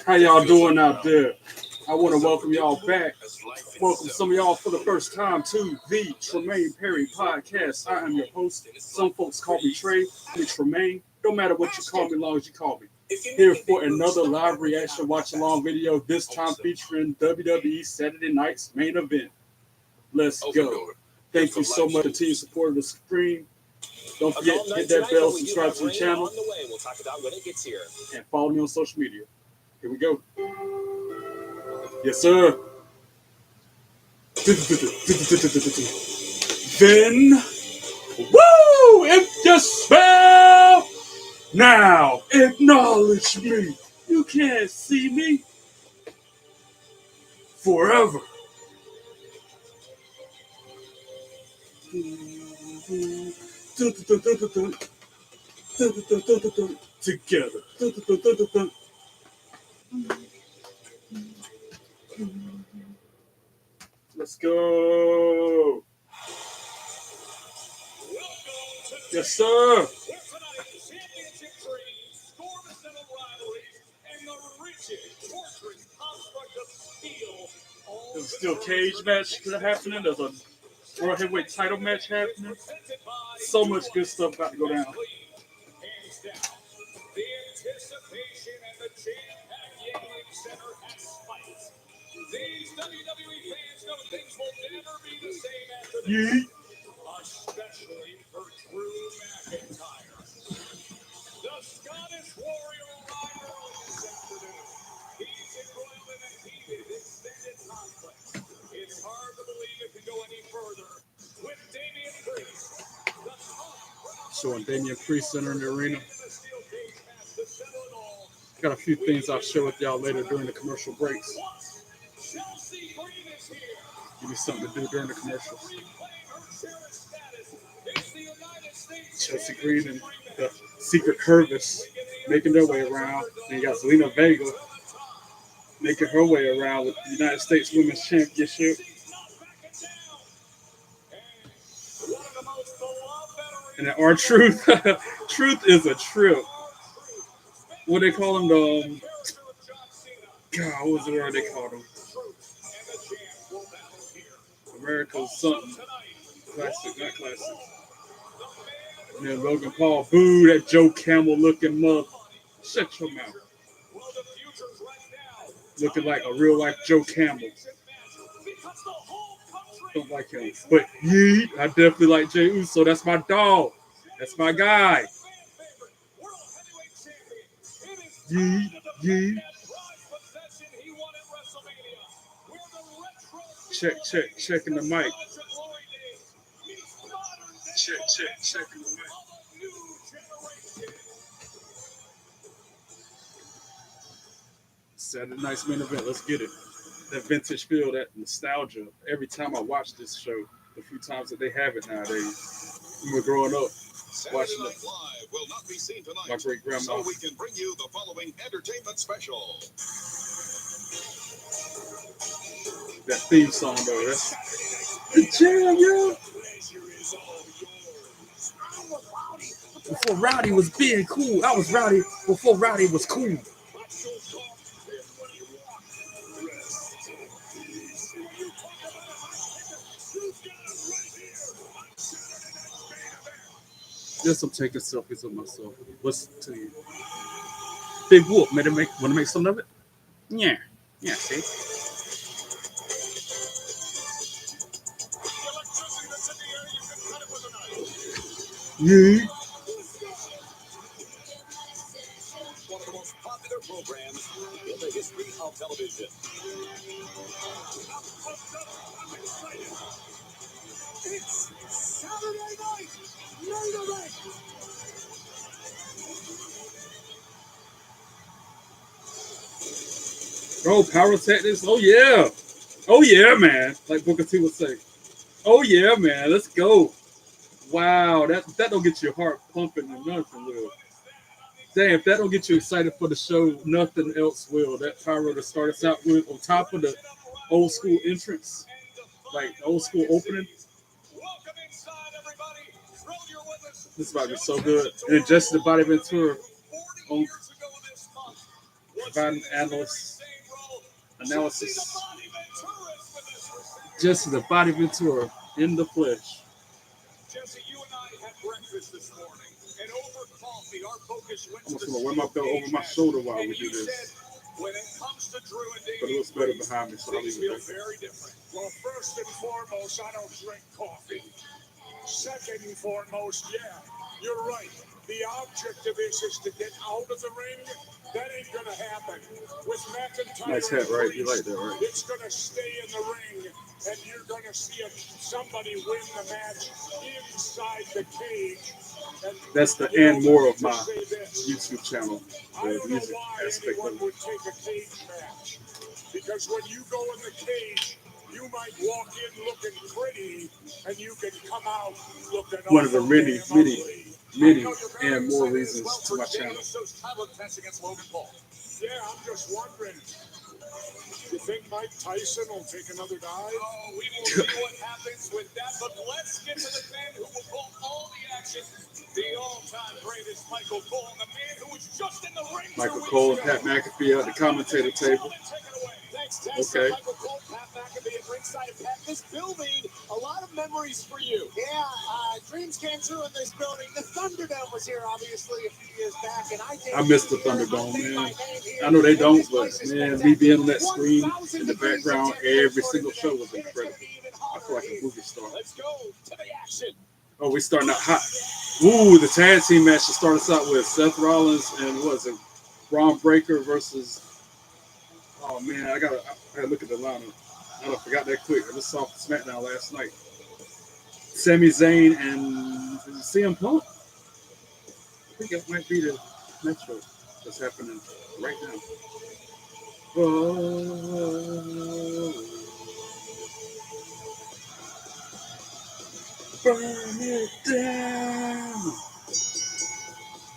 How y'all doing out there? I want to welcome y'all back. Welcome some of y'all for the first time to the Tremaine Perry podcast. I am your host. Some folks call me Trey, me Tremaine. No matter what you call me, as long as you call me. Here for another live reaction watch along video, this time featuring WWE Saturday Night's main event. Let's go. Thank you so much for continued support of the stream. Don't forget, hit that bell, subscribe to the channel, and follow me on social media. Here we go. Yes, sir. Then, woo! If you spell, now acknowledge me. You can't see me forever. Together. Let's go. Yes, sir. There's still cage match happening. There's a World Heavyweight title match happening. So much good stuff about to go down. These WWE fans know things will never be the same after this, especially for Drew McIntyre. The Scottish Warrior rival this afternoon. He's embroiled in a heated, extended conflict. It's hard to believe it could go any further with Damian Priest. Showing Damian Priest entering the arena. Got a few things I'll share with y'all later during the commercial breaks. Give me something to do during the commercials. Chelsea Green and the Secret Curvis making their way around. Then you got Zelina Vega making her way around with the United States Women's Championship. And then R-Truth. Truth is a trip. What they call him? God, what was the word they called him? America's something. Classic, not classic. And then Logan Paul, boo, that Joe Camel looking mug. Shut your mouth. Looking like a real life Joe Camel. Don't like him. But Yeet, I definitely like Jey Uso. That's my dog. That's my guy. Yeet. Checking the mic. Checking the mic. Saturday night's main event. Let's get it. That vintage feel, that nostalgia. Every time I watch this show, the few times that they have it nowadays, we were growing up watching it. Will not be seen tonight, my great grandma. So we can bring you the following entertainment special. That theme song though, that's the jam, yo. Before Rowdy was being cool, I was Rowdy before Rowdy was cool. Yes, I'm taking selfies of myself. Listen to you. Big Whoop, want to make something of it? Yeah, see? Yeah. One of the most popular programs in the history of television. It's Saturday night. Main event. Oh, power tactics. Oh yeah, man. Like Booker T would say. Oh yeah, man. Let's go. Wow, that don't get your heart pumping or nothing will. Damn, if that don't get you excited for the show, nothing else will. That power to start us out with on top of the old school entrance, like old school opening. This is about to be so good. And just the Body Ventura on providing analysis. Jesse the Body Ventura in the flesh. Jesse, you and I had breakfast this morning, and over coffee, our focus went I'm to just the gonna wear my belt over my shoulder while we do this. When it comes to Drew and But it looks better behind me, so I'll things leave feel it there. very different. Well, first and foremost, I don't drink coffee. Second and foremost, yeah, you're right. The object of this is to get out of the ring. That ain't gonna happen. With McIntyre, Nice hat, right? You like that, right? It's gonna stay in the ring, and you're gonna see somebody win the match inside the cage. And that's the and more of my YouTube channel. I don't know why anyone would take a cage match. Because when you go in the cage, you might walk in looking pretty, and you can come out looking one of the many and more reasons to my channel. Yeah, I'm just wondering. You think Mike Tyson will take another dive? Oh, we will see what happens with that. But let's get to the man who will pull all the action. The all-time greatest Michael Cole, the man who was just in the ring. Michael Cole and Pat McAfee at the commentator table. Thanks, okay. Michael Cole, Pat McAfee at ringside. Pat, this building, a lot of memories for you. Yeah, dreams came true in this building. The Thunderdome was here, obviously, a few years back, and I miss the Thunderdome, man. I know they don't, but man, me being on that screen in the background every single show was incredible. I feel like a movie star. Let's go to the action. Oh, we starting out hot. Ooh, the tag team match to start us out with Seth Rollins and what was it, Braun Breaker versus. Oh man, I gotta look at the lineup. I forgot that quick. I just saw SmackDown last night. Sami Zayn and CM Punk. I think that might be the next show that's happening right now. Oh, burn it down.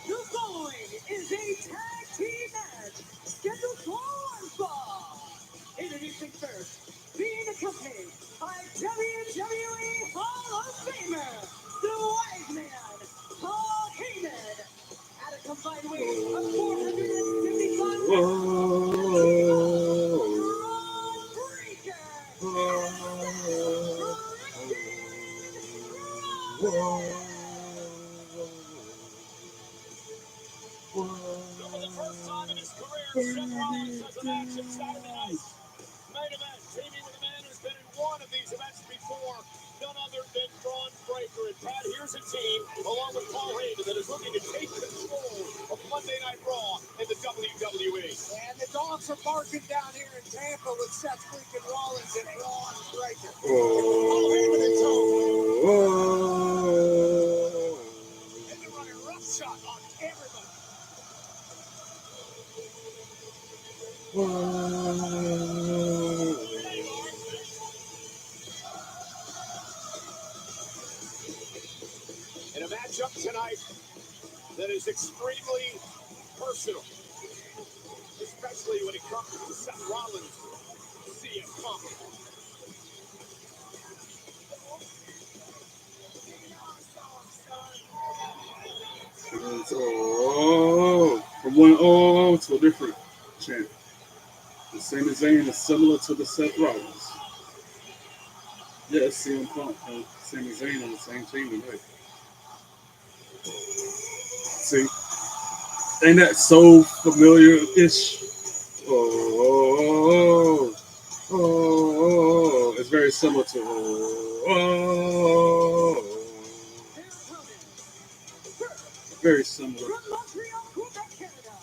The following is a tag team match scheduled for one fall. Introducing first, being accompanied by WWE Hall of Famer, the Wise Man, Paul Heyman, at a combined weight of 455 For the first time in his career, Seth Rollins has a match at Saturday night. Main event, teaming with a man who's been in one of these events before, none other than Braun Breaker. And Pat, here's a team, along with Paul Heyman, that is looking to take control of Monday Night Raw in the WWE. And the dogs are barking down here in Tampa with Seth freaking Rollins and Braun Breaker. Paul Heyman and Tony. Oh. And they're running roughshod on everybody. In a matchup tonight that is extremely personal, especially when it comes to Seth Rollins, CM Punk. From one oh to a different chant. The Sami Zayn is similar to the Seth Rollins. Yes, CM Punk and Sami Zayn on the same team tonight. See, ain't that so familiar-ish? Oh, it's very similar to very similar. From Montreal, Quebec, Canada,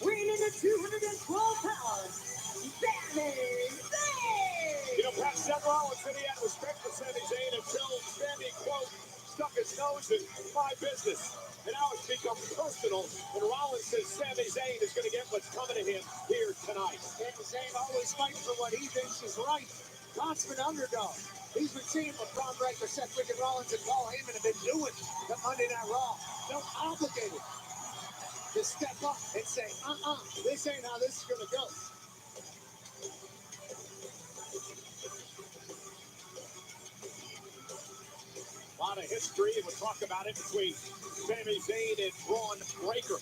weighing in at 212 pounds, Sami Zayn! You know, Pat, Seth Rollins said he had respect for Sami Zayn until Sami, quote, stuck his nose in my business. And now it's become personal, and Rollins says Sami Zayn is going to get what's coming to him here tonight. Sami Zayn always fighting for what he thinks is right. Consummate underdog. He's been seeing what Braun Breaker, Seth freaking Rollins, and Paul Heyman have been doing at Monday Night Raw. Felt obligated to step up and say, this ain't how this is going to go. A lot of history, and we'll talk about it between Sami Zayn and Braun Breaker.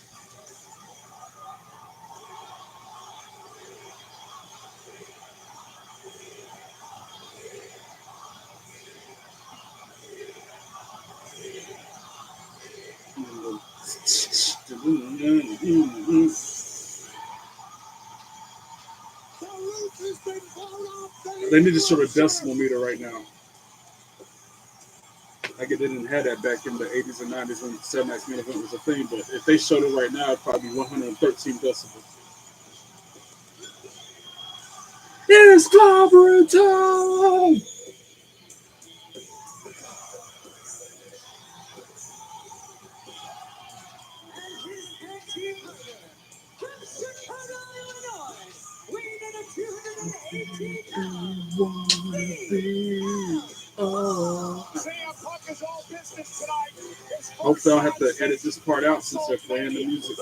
They need to show the decimal meter right now. I get they didn't have that back in the 80s and 90s when Seven Nights Main Event was a thing, but if they showed it right now, it'd probably be 113 decibels. It's clobbering time! And his tag team partner from Chicago, Illinois, weighing in at 218 pounds. CM Punk is all business tonight. Hopefully I don't have to edit this part out since they're playing the music.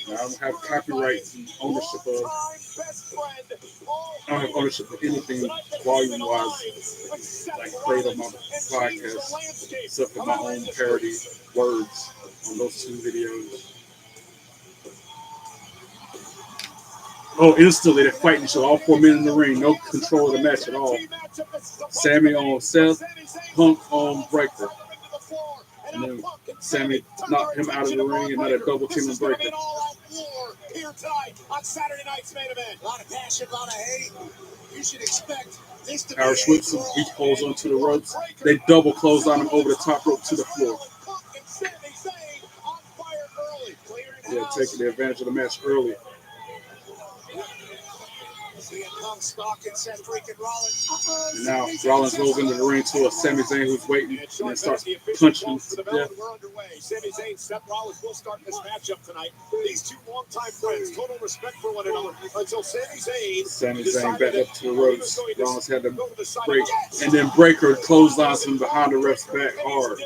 I don't have copyright and ownership of. I don't have ownership of anything volume-wise, like played on my podcast, except for my own parody words on those two videos. Oh, instantly they're fighting each other. All 4 men in the ring, no control of the match at all. Sammy on Seth, Punk on Breaker. And then Sammy knocked him out of the ring and another double team and Breaker. Here tonight on Saturday night's main event. A lot of passion, a lot of hate. You should expect this to be Irish whips him, he holds onto the ropes. They double close on him over the top rope to the floor. Yeah, taking the advantage of the match early. And now Rollins rolls into the ring to a Sami Zayn who's waiting and then starts punching him to death. Sami Zayn, Seth Rollins will start this matchup tonight. These two longtime friends, total respect for one another until Sami Zayn back up to the ropes. Rollins had to break, and then Breaker clotheslines him behind the ref's back hard.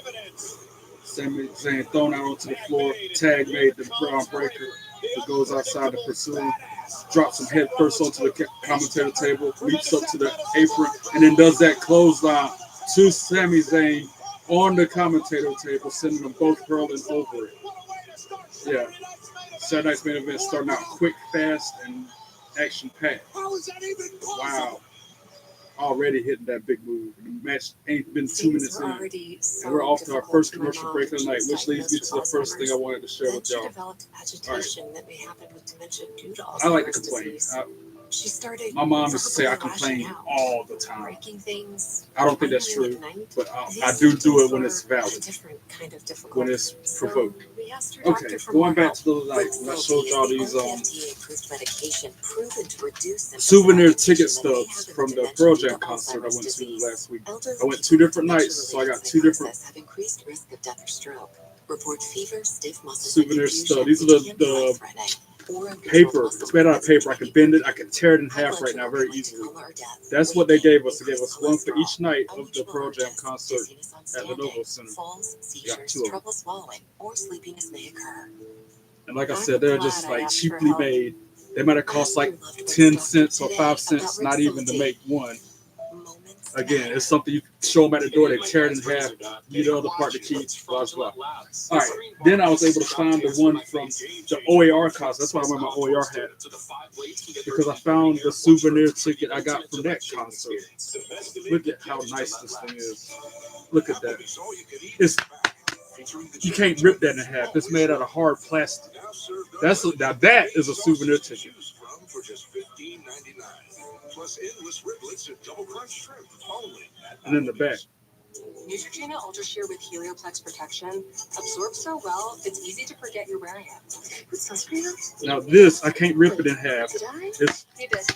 Sami Zayn thrown out onto the floor, tag made the Brown Breaker, who goes outside to pursue him. Drops him head first onto the commentator table, leaps up to the apron, and then does that clothesline to Sami Zayn on the commentator table, sending them both hurling over it. Yeah. Saturday night's main event starting out quick, fast, and action-packed. Wow. Already hitting that big move. The match ain't been 2 minutes in. And we're off to our first commercial break of the night, which leads me to the first thing I wanted to share with y'all. All right. I like to complain. My mom used to say I complain all the time. I don't think that's true, but I do it when it's valid, when it's provoked. Okay, going back to those, like, when I showed y'all these souvenir ticket stubs from the Pearl Jam concert I went to last week. I went 2 different nights, so I got 2 different souvenir stubs. These are the paper. It's made out of paper. I can bend it. I can tear it in half right now very easily. That's what they gave us. They gave us one for each night of the Pearl Jam concert at the Novo Center. Got 2 of them. And like I said, they're just like cheaply made. They might have cost like 10 cents or 5 cents, not even to make one. Again, it's something you show them at the door, they tear it in half, you the other part to keep, blah, blah. All right, then I was able to find the one from the OAR concert. That's why I wear my OAR hat, because I found the souvenir ticket I got from that concert. Look at how nice this thing is. Look at that. You can't rip that in half. It's made out of hard plastic. Now that is a souvenir ticket. Plus endless riblets and double crunch shrimp only. And then the back. Neutrogena Ultra Shear with Helioplex protection absorbs so well, it's easy to forget you're wearing it. Put sunscreen on? Now this, I can't rip it in half.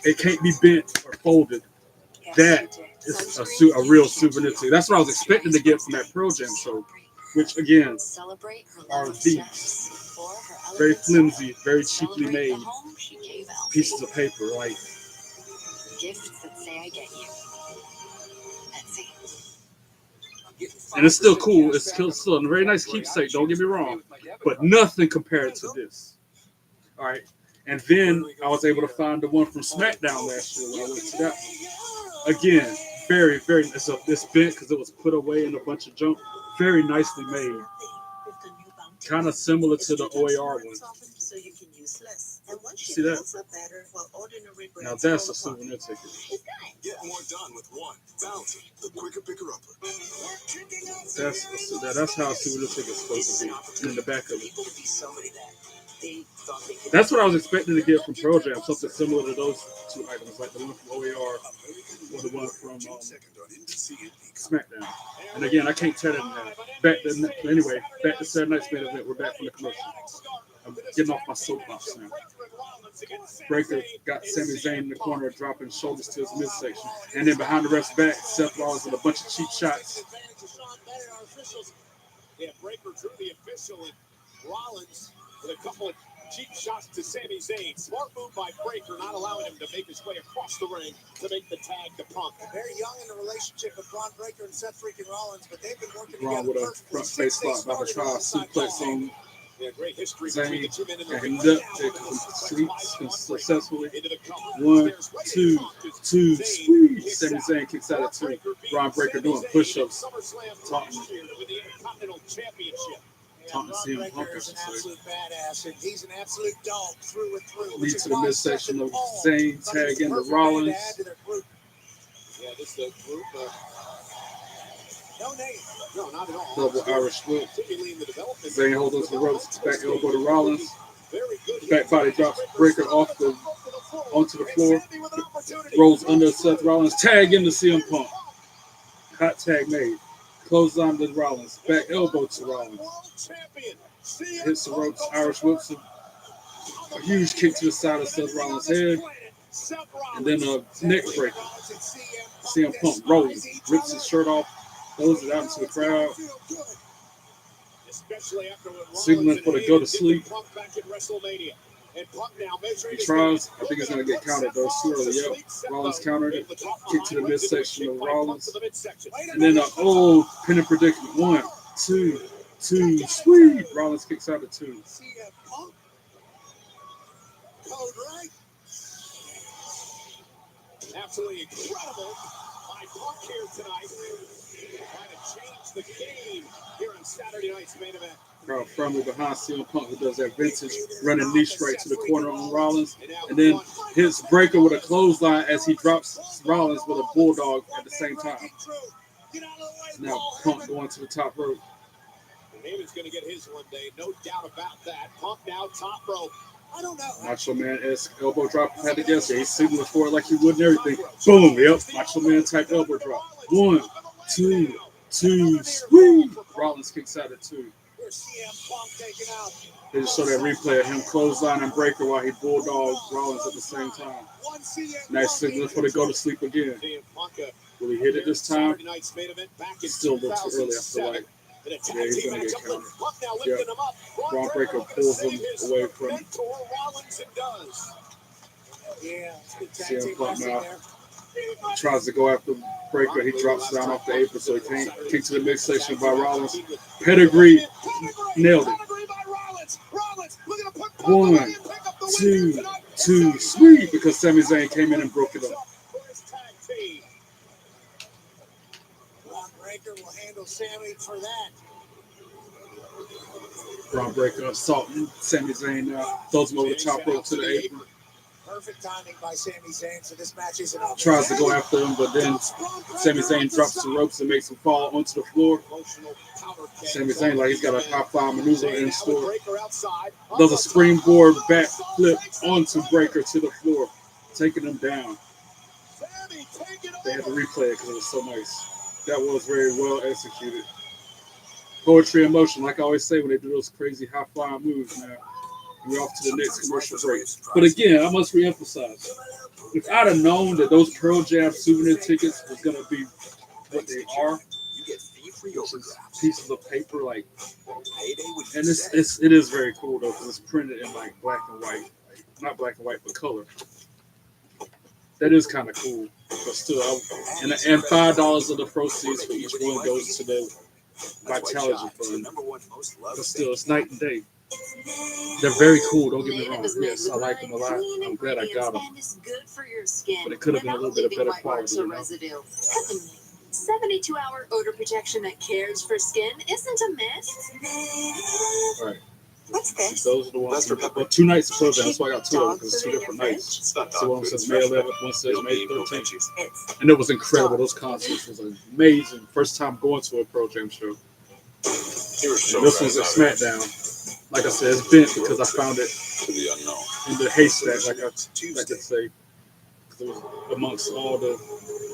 It can't be bent or folded. That is a real souvenir ticket. That's what I was expecting to get from that Pearl Jam show, which again are these very flimsy, very cheaply made pieces of paper, like. Gifts that say I get you. And it's still cool. It's still a very nice keepsake. Don't get me wrong, but nothing compared to this. All right, and then I was able to find the one from SmackDown last year when I went to that one. Again, very, very. It's bent because it was put away in a bunch of junk. Very nicely made. Kind of similar to the OAR one. See that? Now that's a souvenir ticket. Get more done with one. Bounty, the quicker picker-upper. That's how a souvenir ticket is supposed to be in the back of it. That's what I was expecting to get from Pearl Jam, something similar to those two items, like the one from OAR or the one from SmackDown. And again, I can't tell them now. Back to Saturday night's main event. We're back from the commercial. I'm getting off my soapbox now. Breaker got Sami Zayn in the corner, dropping shoulders to his midsection. And then behind the ref's back, Seth Rollins with a bunch of cheap shots. Yeah, Breaker drew the official, and Rollins with a couple of cheap shots to Sami Zayn. Smart move by Breaker, not allowing him to make his way across the ring to make the tag to Punk. Very young in the relationship with Braun Breaker and Seth freaking Rollins, but they've been working Braun together. with a front face lock by the try suplex on great history Zayn, and sleeps successfully. 1, 2, 2, squeeze. Sami Zayn kicks out at 2. Braun Breaker doing push-ups. Taunting CM Punk, I should say. He's an absolute dog through and through. Lead to the midsection of Zayn, tag into Rollins. Yeah, this is a group. No name. No, not at all. Double Irish whip. Zayn holds onto the ropes. Back elbow to Rollins. Back body drops Breaker onto the floor. Rolls under Seth Rollins. Tag into CM Punk. Hot tag made. Closes on to Rollins. Back elbow to Rollins. Hits the ropes. Irish whips a huge kick to the side of Seth Rollins' head. And then a neck breaker. CM Punk rolls. Rips his shirt off. Throws it out into the crowd. Signaling for the go to sleep. He tries. I think he's going to get countered though. It's too early. Yep. Rollins countered it. Kick to the midsection of Rollins. And then pin and predicament. 1, 2, 2. Sweet. Rollins kicks out at 2. Absolutely incredible by Punk here tonight. Trying to change the game here on Saturday night's main event. Crowd firmly behind CM Punk, who does that vintage running knee straight to the corner on Rollins, and then hits Breaker with a clothesline as he drops Rollins with a bulldog at the same time. Now Punk going to the top rope. David's going to get his one day, no doubt about that. Punk now top rope. I don't know. Macho Man-esque elbow drop had to guess it. He's signaling for it like he would and everything. Boom, yep, Macho Man type elbow drop. 1, 2, 2, sweet. Rollins kicks out at 2. They just show that replay of him clothesline and Breaker while he bulldogs Rollins at the same time. Nice signal for the go to sleep again. Will he hit it this time? It still looks too early, I feel like. Yeah, he's going to get countered. Yeah. Braun Breaker pulls him away from CM Punk now. Tries to go after Breaker. He drops down off the apron so he can't. Kick to the midsection by Rollins. Pedigree. Nailed it. 1, 2, 2. Sweet. Because Sami Zayn came in and broke it up. Breaker will handle Sami for that. Braun Breaker assaulting Sami Zayn now. Throws him over the top rope to the apron. Perfect timing by Sami Zayn, so this match isn't over. Tries to go after him, but then Sami Zayn drops the ropes and makes him fall onto the floor. Sami Zayn, like he's got a high-fly maneuver in store. Does a springboard back flip onto Breaker to the floor, taking him down. They had to replay it because it was so nice. That was very well executed. Poetry in motion, like I always say when they do those crazy high-flying moves, man. We're off to the next commercial break. But again, I must reemphasize, if I'd have known that those Pearl Jam souvenir tickets was going to be what they are, pieces of paper, like, and it is very cool, though, because it's printed in, like, black and white. Not black and white, but color. That is kind of cool. But still, and $5 of the proceeds for each one goes to the Vitality Fund. But still, it's night and day. They're very cool, don't get me wrong. Yes, I like them a lot. I'm glad I got them. But it could have been a little bit of better quality, you know? 72-hour odor protection that cares for skin isn't a myth. All right. What's this? Those are the ones. Well, 2 nights of program. That's why I got 2 of them, because it's 2 different nights. So one says May 11th, one says May 13th. And it was incredible. Those concerts was amazing. First time going to a Pearl Jam show. And this one's at SmackDown. Like I said, it's bent because I found it To the unknown. in the haystack, like I could say. It was amongst all the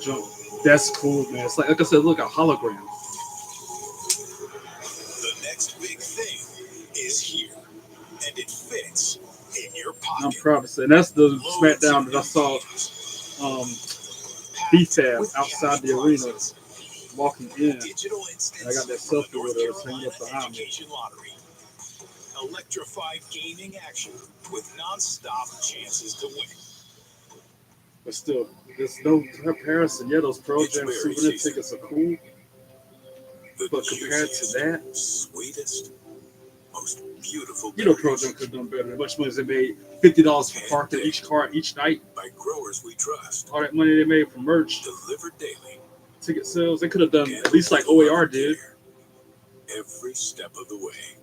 junk. That's cool, man. It's like I said, look, a hologram. The next big thing is here, and it fits in your pocket. I'm proud to say. And that's the SmackDown that I saw B-Fab outside the arena walking in. And I got that selfie with her hanging up behind me. Lottery. Electrified gaming action with non-stop chances to win. But still, there's no comparison. Yeah, those Pearl Jam souvenir tickets are cool. But compared to that, sweetest, most beautiful. You know, Pearl Jam could have done better. How much money they made? $50 for parking each car each night. By growers we trust. All that money they made from merch, Delivered daily. ticket sales. They could have done at least like OAR did. Every step of the way.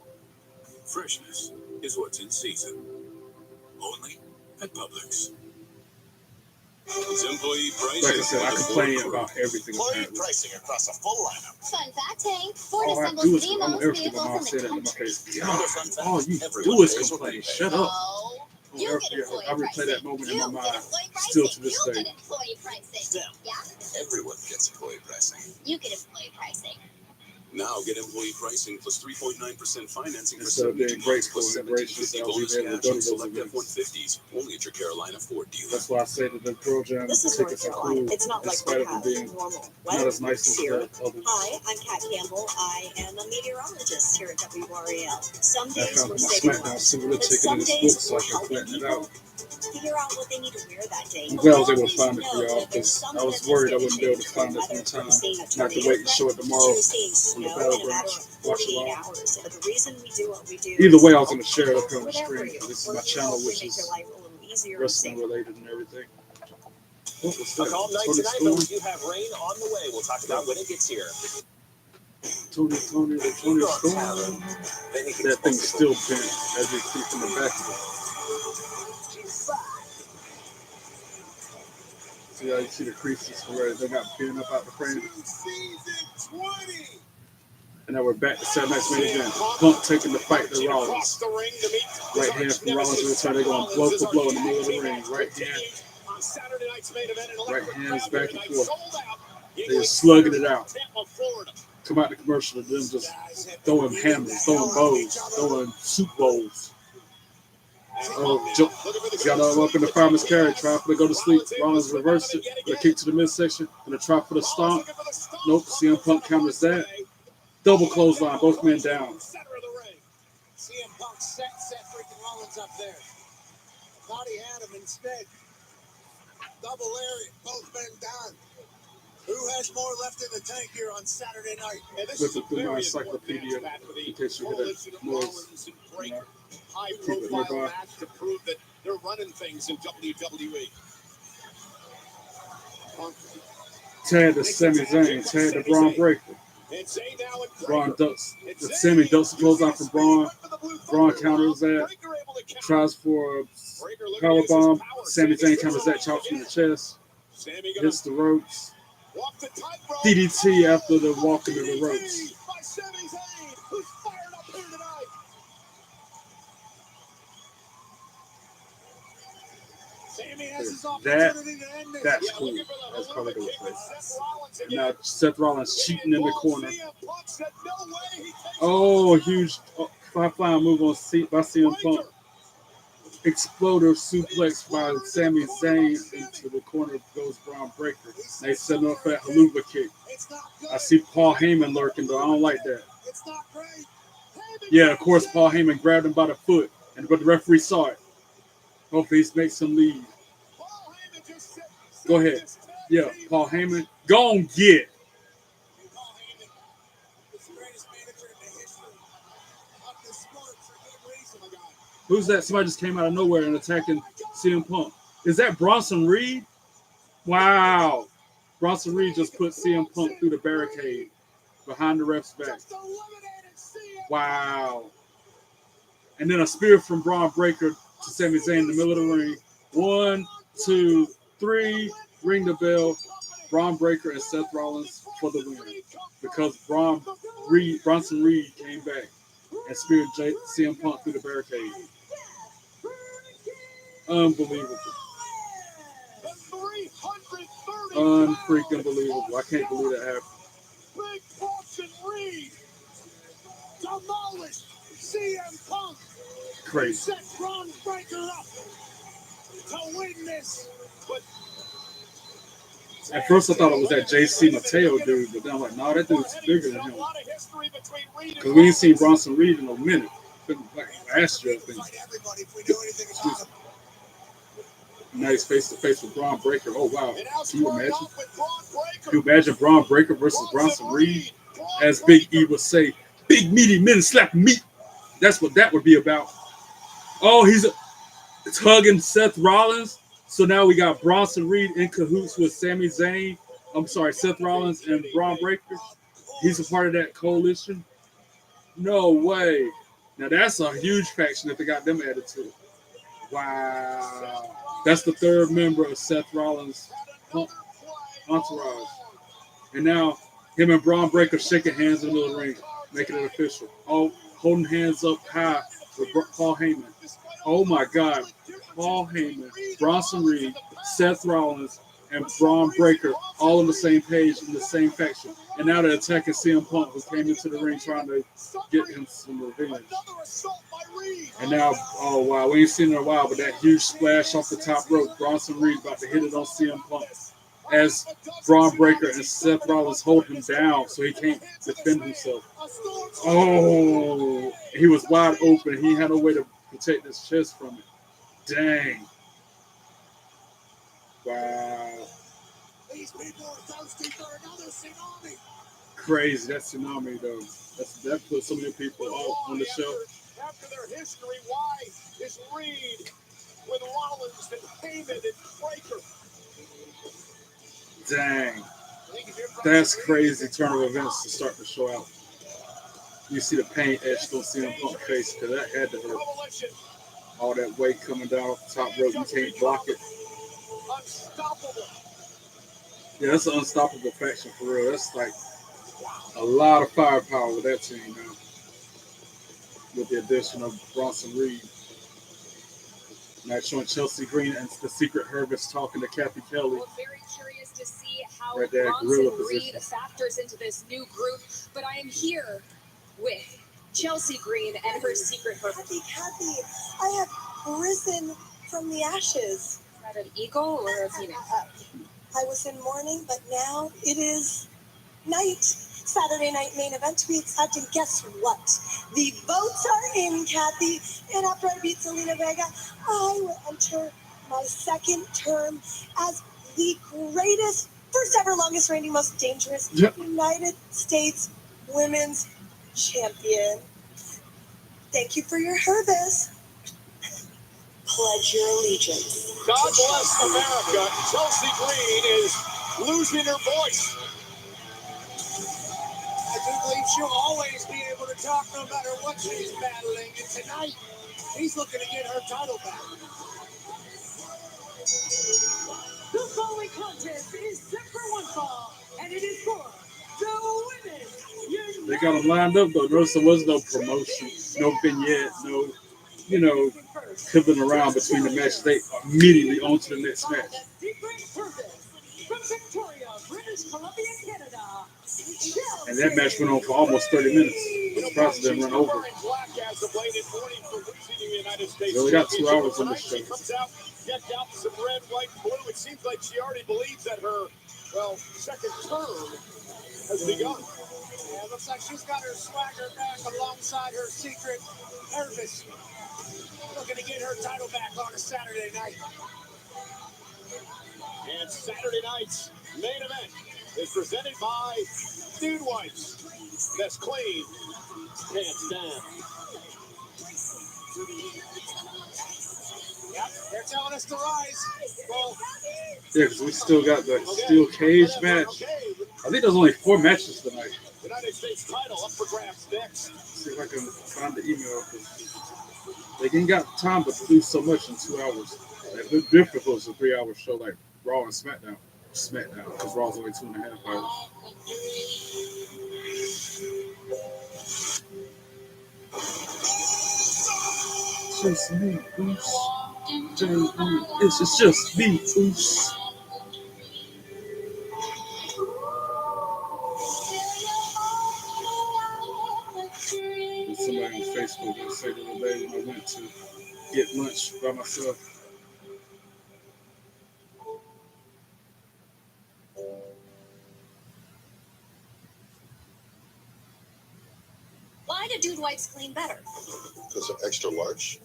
Freshness is what's in season. Only at Publix. It's employee pricing. Like I said, I complain about everything. Employee pricing across a full lineup. Fun fact, Hank. Ford All I assembles do is the I'm most everything my vehicles mom in said the that in my country. face. God, all you do is complain. Shut up. Oh, you Or, get yeah, employee I replay pricing. that moment in my You mind get employee still pricing. to this You day. get employee pricing. Them. Yeah, Everyone gets employee pricing. you get employee pricing. Now get employee pricing plus 3.9% financing for Instead of being 72 months grateful plus and gracious, 1750 I'll be bonus able to cash go to on those select events. F-150s. Only at your Carolina Ford dealer. That's why I say that the Pearl Jam This is North tickets are Carolina. cool, It's not in like spite we of them have being normal not weather as nice as here. the others. Hi, I'm Kat Campbell. I am a meteorologist here at WRAL. Some I days found we're my saving SmackDown lives, souvenir but ticket some in the days book so I we're can helping flatten it people out. figure out what they need to wear that day. I'm But glad I we was able all to find need it to for know y'all that there's because something I was that's worried I gonna wouldn't be able to change find from it in weather time. from seeing a Not to tornado wait and show it tomorrow to seeing on the snow in a matter battlegrounds. of Watch 48 along. hours. But the reason we do what we do Either is way, to I was help going to share it up people here on the whatever screen you because this is We're my here to channel, hopefully which make your is life a little easier and wrestling safer. related and everything. What was A that? calm night Tony tonight, but Storm? we do have rain on the way. We'll talk about when it gets here. Tony Storm? That thing's still bent as you see from the back of it. See how you see the creases where they got bent up out the frame? And now we're back to Saturday Night's main event. Punk taking the fight to Rollins. Right hand from Rollins in return. They're going blow for blow in the middle of the ring. Right hand. Right hands back and forth. They're slugging it out. Come out the commercial of them just throwing hammers, throwing bows, throwing soup bowls. He's got him up in the fireman's carriage, trying for to go to sleep. Rollins reversed it with a kick to the midsection and a try for the stomp. Nope, CM Punk counters that. Double clothesline, both men down. CM Punk set freaking Rollins up there. Thought he had him instead. Double lariat, both men down. Who has more left in the tank here on Saturday night? And this is a very encyclopedia in case you hear that noise. High-profile match to prove that they're running things in WWE. Tag to Sami Zayn, tag to Braun Breaker. Braun ducks. Sami ducks the clothesline from Braun. Braun counters that. Tries for a powerbomb. Sami Zayn counters that, chops him in the chest. Hits the ropes. DDT after the walk into the ropes. That's cool. That's probably the place. And now Seth Rollins cheating in the corner. Oh, huge flying move on by CM Punk. Exploder suplex by Sami Zayn into the corner goes Braun Breaker. They set up that haluva kick. I see Paul Heyman lurking though. I don't like that. Yeah, of course Paul Heyman grabbed him by the foot, but the referee saw it. Hopefully he makes him leave. Go ahead. Yeah, Paul Heyman. Go on, get. Who's that? Somebody just came out of nowhere and attacking CM Punk. Is that Bronson Reed? Wow. Bronson Reed just put CM Punk through the barricade behind the ref's back. Wow. And then a spear from Braun Breaker to Sami Zayn in the middle of the ring. 1, 2, 3. Ring the bell. Braun Breaker and Seth Rollins for the win. Because Bronson Reed came back. and speared CM Punk through the barricade. Unbelievable. Unfreaking believable. I can't believe that happened. Big Boston Reed demolished CM Punk. Crazy. Set Braun Breaker up to win this. But at first I thought it was that JC Mateo dude, but then I'm like, no, that dude's bigger than him. Because we ain't seen Bronson Reed in a minute. Been like last year, I think. Now he's face to face with Braun Breaker. Oh wow. Can you imagine? Can you imagine Braun Breaker versus Bronson Reed? As Big E would say, big meaty men slap meat. That's what that would be about. Oh, it's hugging Seth Rollins. So now we got Bronson Reed in cahoots with Sami Zayn. I'm sorry, Seth Rollins and Braun Breaker. He's a part of that coalition. No way. Now that's a huge faction if they got them added to it. Wow. That's the third member of Seth Rollins' entourage. And now him and Braun Breaker shaking hands in the middle of the ring, making it official. All holding hands up high with Paul Heyman. Oh my God. Paul Heyman, Bronson Reed, Seth Rollins, and Braun Breaker all on the same page in the same faction. And now they're attacking CM Punk, who came into the ring trying to get him some revenge. And now, oh wow, we ain't seen it in a while, but that huge splash off the top rope, Bronson Reed about to hit it on CM Punk as Braun Breaker and Seth Rollins hold him down so he can't defend himself. Oh, he was wide open. He had no way to protect his chest from it. Dang. Wow. these people are thirsty for another tsunami. Crazy. That tsunami, though. That put so many people off on the show. After their history, why is Reed with Rollins and Heyman and Breaker? Dang. That's crazy turn of events to start the show out. You see the pain etched on CM Punk's face because that had to hurt. All that weight coming down off the top rope, you can't block it. Unstoppable. Yeah, that's an unstoppable faction for real. That's like a lot of firepower with that team now. With the addition of Bronson Reed. Now showing Chelsea Green and the Secret Herbalist talking to Kathy Kelly. Well, very curious to see how Right there, Bronson gorilla Reed position. factors into this new group. But I am here with Chelsea Green and her Secret Herbalist. Kathy, I have risen from the ashes. Is that an eagle or a phoenix? I was in mourning, but now it is night. Saturday night main event to be exact. And guess what? The votes are in, Kathy. And after I beat Zelina Vega, I will enter my second term as the greatest, first ever, longest reigning, most dangerous United States Women's Champion. Thank you for your service. Pledge your allegiance. God bless America. Chelsea Green is losing her voice. I do believe she'll always be able to talk no matter what she's battling. And tonight, he's looking to get her title back. The following contest is set for one fall, and it is for the Women's United They got them lined up though. Notice there was no promotion, no vignette, no, pivoting around between the matches. They immediately on to the next match. Secret Purpose from Victoria, British Columbia, Canada. And that match went on for almost 30 minutes. The process didn't run over. Wearing black as of late in mourning for losing the United States They only got 2 Championship. hours on this Tonight show. she comes out, decked out in some red, white, and blue. It seems like she already believes that her, second term has begun. Yeah, it looks like she's got her swagger back alongside her Secret Herbalist. Looking to get her title back on a Saturday night. And Saturday night's main event is presented by Dude Wipes. That's clean, hands down. Yep, they're telling us to rise. Well, Yeah, because we still got the steel cage match. I think there's only 4 matches tonight. United States title up for grabs next. See if I can find the email. They ain't got time to do so much in 2 hours. Like, it's different if it was a 3-hour show like Raw and SmackDown. SmackDown, because Raw's only 2.5 hours. Just me, Oos. It's just me, Oos. And somebody on Facebook that said the other day when I went to get lunch by myself. Why do dude wipes clean better? Because they're extra large.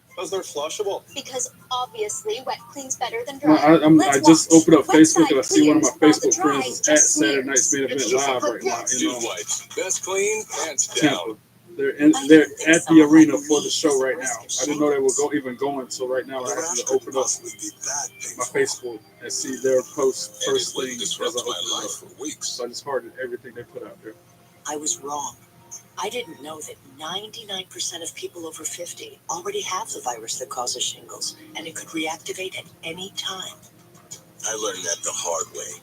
Because they're flushable. Because obviously wet cleans better than No, dry. I just opened up Wet Facebook side and I see one of my clears while the Facebook dry friends is at just Saturday Night's smears. Main Event Live right now in Wipes. Best clean, hands Tampa. down. They're I at didn't think the someone arena like for me the show was right risk now. of I didn't know they were shingles. even going until right now. I The have rash to could open up possibly be that my painful. Facebook and see their post And first it would thing as I disrupt open my it life up. for weeks. So I just hearted everything they put out there. I was wrong. I didn't know that 99% of people over 50 already have the virus that causes shingles, and it could reactivate at any time. I learned that the hard way.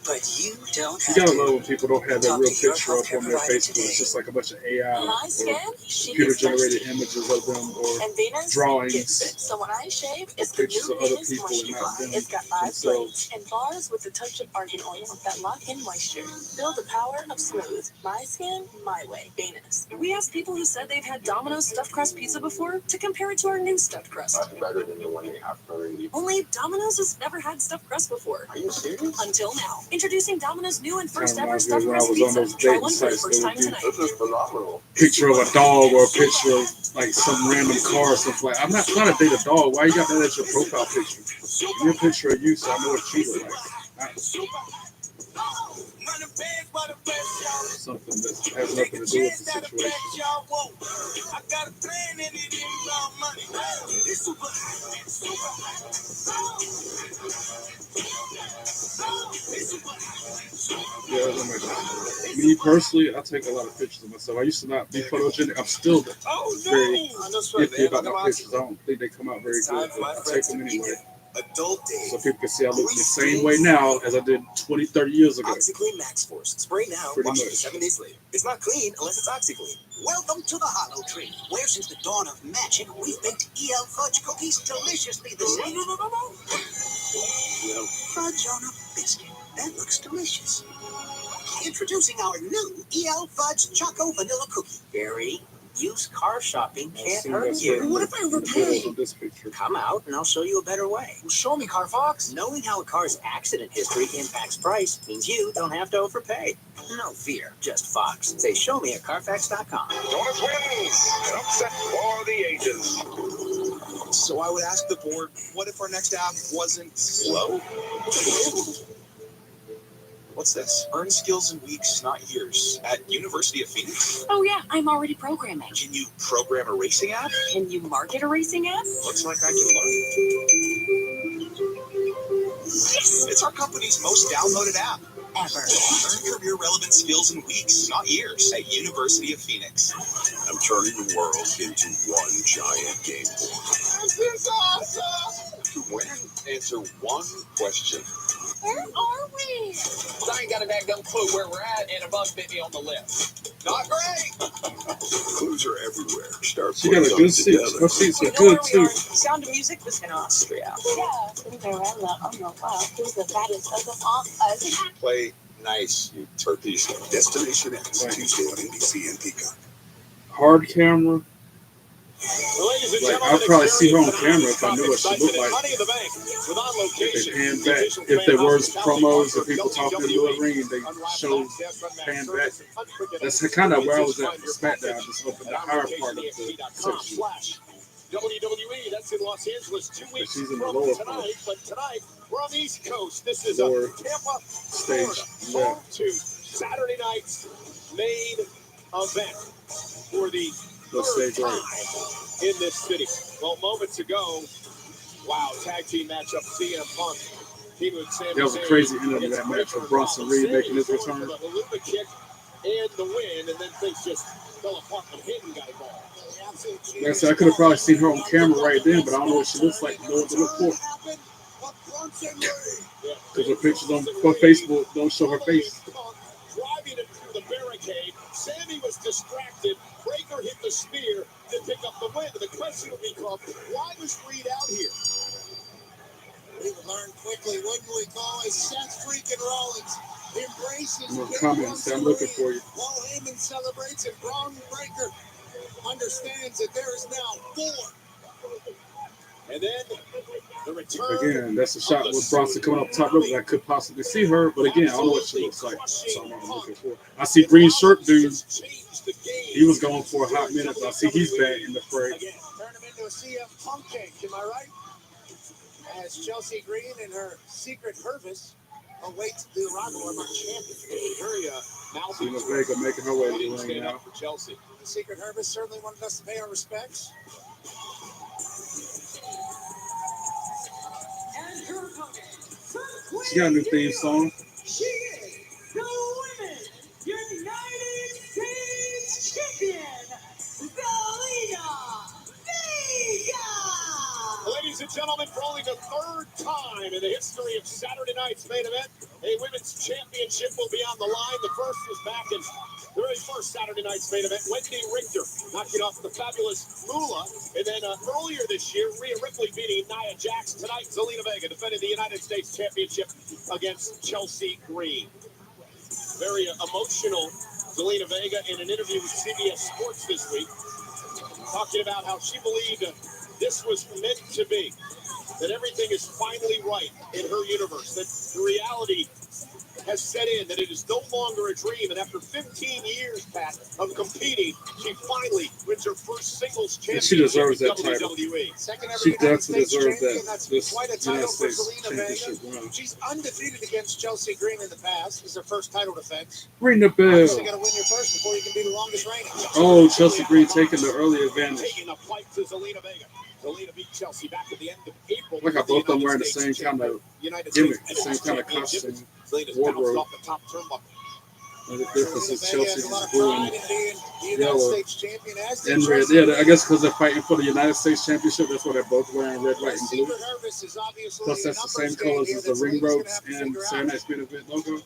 But you don't You have gotta to. love when people don't have their Talk real to your picture up healthcare on their provider Facebook. today. It's just like a bunch of AI My or skin, she computer gets generated thirsty. images of them or And Venus drawings. gets it. So when I shave, it's the Pictures new of other Venus people and Moisture not Bar. them It's got 5 themselves. blades and bars with a touch of argan oil that lock in moisture. Feel the power of smooth. My skin, my way. Venus. We asked people who said they've had Domino's stuffed crust pizza before to compare it to our new stuffed crust. That's better than the one they have currently. Only Domino's has never had stuffed crust before. Are you serious? Until now. Introducing Domino's new and Kind first of ever reminds me of stuffed when I crust was on pizza. those Try dating one for the sites. first There time would be tonight. This is phenomenal. picture of a dog or a picture of like some random car or something. Like, I'm not trying to date a dog. Why you got that as your profile picture? Give me a picture of you so I know what you look like. Something that has nothing to do with the situation. Yeah, me personally, I take a lot of pictures of myself. I used to not be photogenic. I'm still very iffy about my pictures. I don't think they come out very good, but I take them anyway. Adult days. So people can see I look the same way now as I did 20, 30 years ago. OxyClean Max Force. Spray now, Pretty wash much. it 7 days later. It's not clean unless it's OxyClean. Welcome to the Hollow Tree, where since the dawn of magic, we've baked EL fudge cookies deliciously the same. Fudge on a biscuit. That looks delicious. Introducing our new EL Fudge Choco Vanilla Cookie. Gary, used car shopping can't See, hurt that's you. What if I in the overpay? middle of this picture. Come out and I'll show you a better way. Well, show me, Carfox. Knowing how a car's accident history impacts price means you don't have to overpay. No fear, just Fox. Say show me at Carfax.com. Bonus wins. An upset for the ages. So I would ask the board, what if our next app wasn't slow? What's this? Earn skills in weeks, not years. At University of Phoenix? Oh yeah, I'm already programming. Can you program a racing app? Can you market a racing app? Looks like I can learn. Yes! It's our company's most downloaded app. Ever. Earn career-relevant skills in weeks, not years. At University of Phoenix. I'm turning the world into one giant game board. This is awesome! To win, answer one question. Where are we? I ain't got a dadgum clue where we're at, and a bug bit me on the lip. Not great! Clues are everywhere. Start She got a good seat. Her seats are good too. Sound of Music was in Austria. Yeah, Cinderella. Oh no, wow. Who's the baddest of them all? Play nice, you turkeys. Destination X, Tuesday on NBC and Peacock. Hard camera. Ladies and Like, gentlemen, I'd probably see her on experience camera if I knew what she looked like. Money in the Bank with On If they Location. pan back, if there was promos of people talking into a ring and they showed pan back. That's kind of where I was at for SmackDown, just opened the higher part of the section. WWE, that's in Los Angeles 2 weeks She's in the from lower tonight, but tonight we're on the East Coast. This is Lower Tampa, stage, Florida, home to Saturday night's main event for the third stage right. time in this city. Well, moments ago, wow, tag team matchup, CM Punk. That was a crazy end of that match with Bronson Reed making his return. The Haluva kick and the win, and then things just fell apart when Hinton got involved. Like I said, I could have probably seen her on camera right then, but I don't know what she looks like. Know what to look for. Because her pictures on Facebook don't show her face. driving it through the barricade. Sammy was distracted. Breaker hit the spear to pick up the win. The question will become, why was Reed out here? We would learn quickly, wouldn't we, call it? Seth freaking Rollins embraces No comments. I'm looking for you. Paul Heyman celebrates, and Braun Breaker understands that there is now 4. And then the return. Again, that's a shot with Bronson coming up top rope. I could possibly see her, but again, I don't know what she looks like. So I'm not looking for. I see green shirt dude. He was going for a hot minute, but I see he's back in the fray. Again, turn him into a CM Punk cake, am I right? As Chelsea Green and her secret Hervis await the arrival of our champion. Very mouthy. Zelina Vega making her way to the ring now. For Chelsea. The secret Hervis certainly wanted us to pay our respects. And her opponent, from She got a new theme song. she is the Women's United States Champion, Zelina Vega! Ladies and gentlemen, for only the 3rd time in the history of Saturday night's main event, a women's championship will be on the line. The first was back in the very first Saturday night's main event. Wendy Richter knocking off the fabulous Moolah. And then earlier this year, Rhea Ripley beating Nia Jax. Tonight, Zelina Vega defending the United States Championship against Chelsea Green. Very emotional Zelina Vega in an interview with CBS Sports this week, talking about how she believed this was meant to be, that everything is finally right in her universe, that the reality has set in, that it is no longer a dream, and after 15 years, Pat, of competing, she finally wins her first singles championship. And she deserves that in title. WWE. She definitely deserves that. That's This quite a United title for States Zelina Championship Vega. run. She's undefeated against Chelsea Green in the past. This is her first title defense. Ring the bell. You got to win your first before you can be the longest reigning. Oh, Chelsea Green taking the early advantage. Taking a fight to Zelina Vega. Zelina beat Chelsea back at the end of April. Look how both of them wearing the same kind of gimmick, the same kind of costume, wardrobe. Off the top turnbuckle. And the difference is Chelsea's Zelina blue pride and in being the United yellow States champion, as did and red. Chelsea. Yeah, I guess because they're fighting for the United States Championship, that's why they're both wearing red, white, and blue. Secret Hervis is obviously Plus, that's the a same numbers game colors here as that the ring Zelina's gonna ropes have to and figure out. Saturday Night's Main Event logo.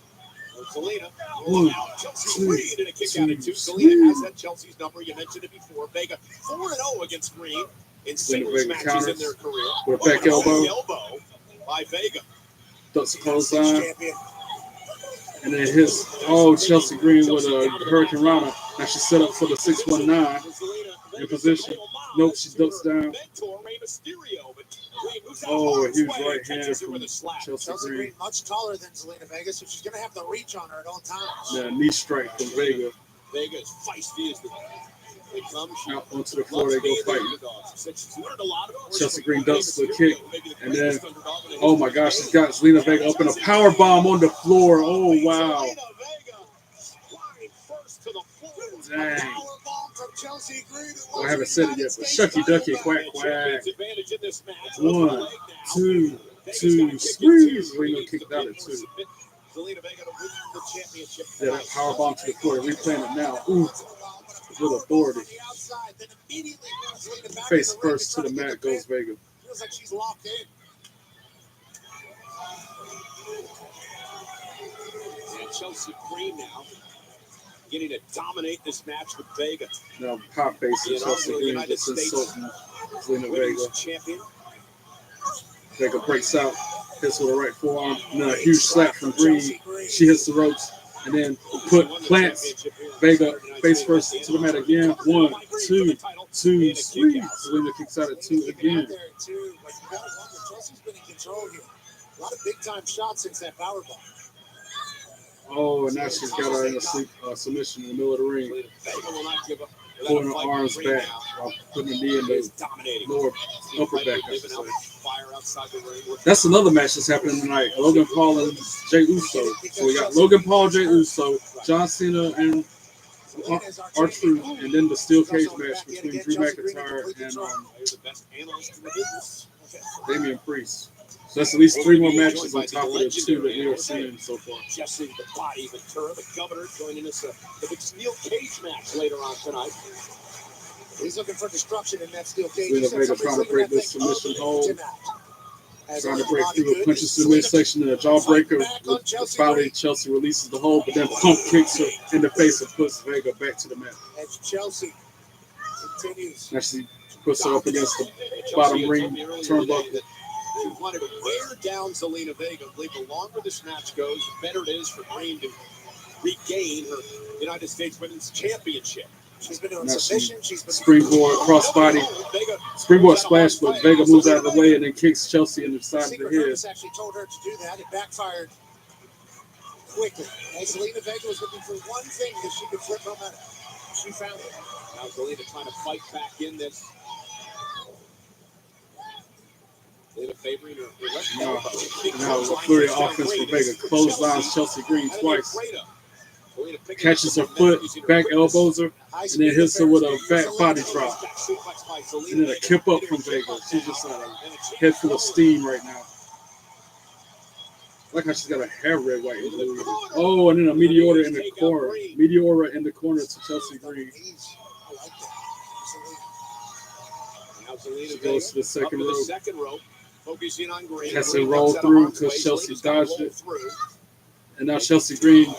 Zelina, One, out Chelsea two, Green in a kick out at 2. two, Zelina has that Chelsea's number. You mentioned it before. Vega 4-0 against Green in singles Vega matches counters in their career. with a back elbow. Elbow by Vega. Ducks a close States line. champion. And then his Chelsea Green with a Hurricane Rana. Now she's set up for the 619 in position. Nope, she ducks down. Oh, a huge right hand from Chelsea Green. Much taller than Zelina Vega, so she's going to have the reach on her at all times. Yeah, knee strike from Vega. Vega is feisty as they come. Out onto the floor, they go fighting. Chelsea Green ducks the kick. And then, oh my gosh, she's got Zelina Vega up in a power bomb on the floor. Oh, wow. Dang. Well, I haven't said it yet, but Shucky Ducky, quack, quack. 1, 2, 2, squeeze. Zelina kicked out at 2. Yeah, that power bomb to the floor. Replaying it now. Ooh, with authority. Face first to the mat goes Vega. Feels like she's locked in. And Chelsea Green now getting to dominate this match with Vega. Now, pop face and Chelsea Green just insulting Zelina Vega. Champion. Vega breaks out, hits with a right forearm, and then a huge slap from Green. She hits the ropes, and then plants Vega face first to the mat again. 1, 2, 2, 3. Zelina kicks out at 2 again. Chelsea's been in control here. A lot of big time shots since that power bomb. Oh, and now she's got her in a submission in the middle of the ring. Pulling her arms back while putting the knee in the lower upper back, I should say. That's another match that's happening tonight. Logan Paul and Jey Uso. So we got Logan Paul, Jey Uso, John Cena, and R-Truth, and then the steel cage match between Drew McIntyre and Damian Priest. So that's at least 3 more matches on top of the 2 that we are seeing so far. Jesse the Body Ventura, the governor, joining us the big steel cage match later on tonight. He's looking for destruction in that steel cage. Zelina Vega trying to break this submission hold. Trying to break through with punches to the midsection and a jawbreaker. Finally, Chelsea releases the hold, but then pump kicks her in the face and puts Vega back to the mat. As Chelsea continues. Now she puts her up against the bottom ring turnbuckle. She wanted to wear down Zelina Vega. I believe the longer this match goes, the better it is for Green to regain her United States Women's Championship. She's been doing submission. She's been springboard crossbody, springboard splash, but Vega moves out of the way and then kicks Chelsea in the side of the head. Actually told her to do that. It backfired quickly. As Zelina Vega was looking for one thing that she could flip momentum. She found it. Now Zelina trying to fight back in this. Zelina favoring her. Now flurry of offense for Vega. Clotheslines Chelsea Green twice. Catches her foot, back elbows her, and then hits her with a back body drop. And then a kip up from Vega. She's just on a head full of steam right now. Like how she's got her hair red, white, and blue. Oh, and then a Meteora in the corner. Meteora in the corner to Chelsea Green. She goes to the second rope. Has to roll through because Chelsea dodged it. And now Chelsea Green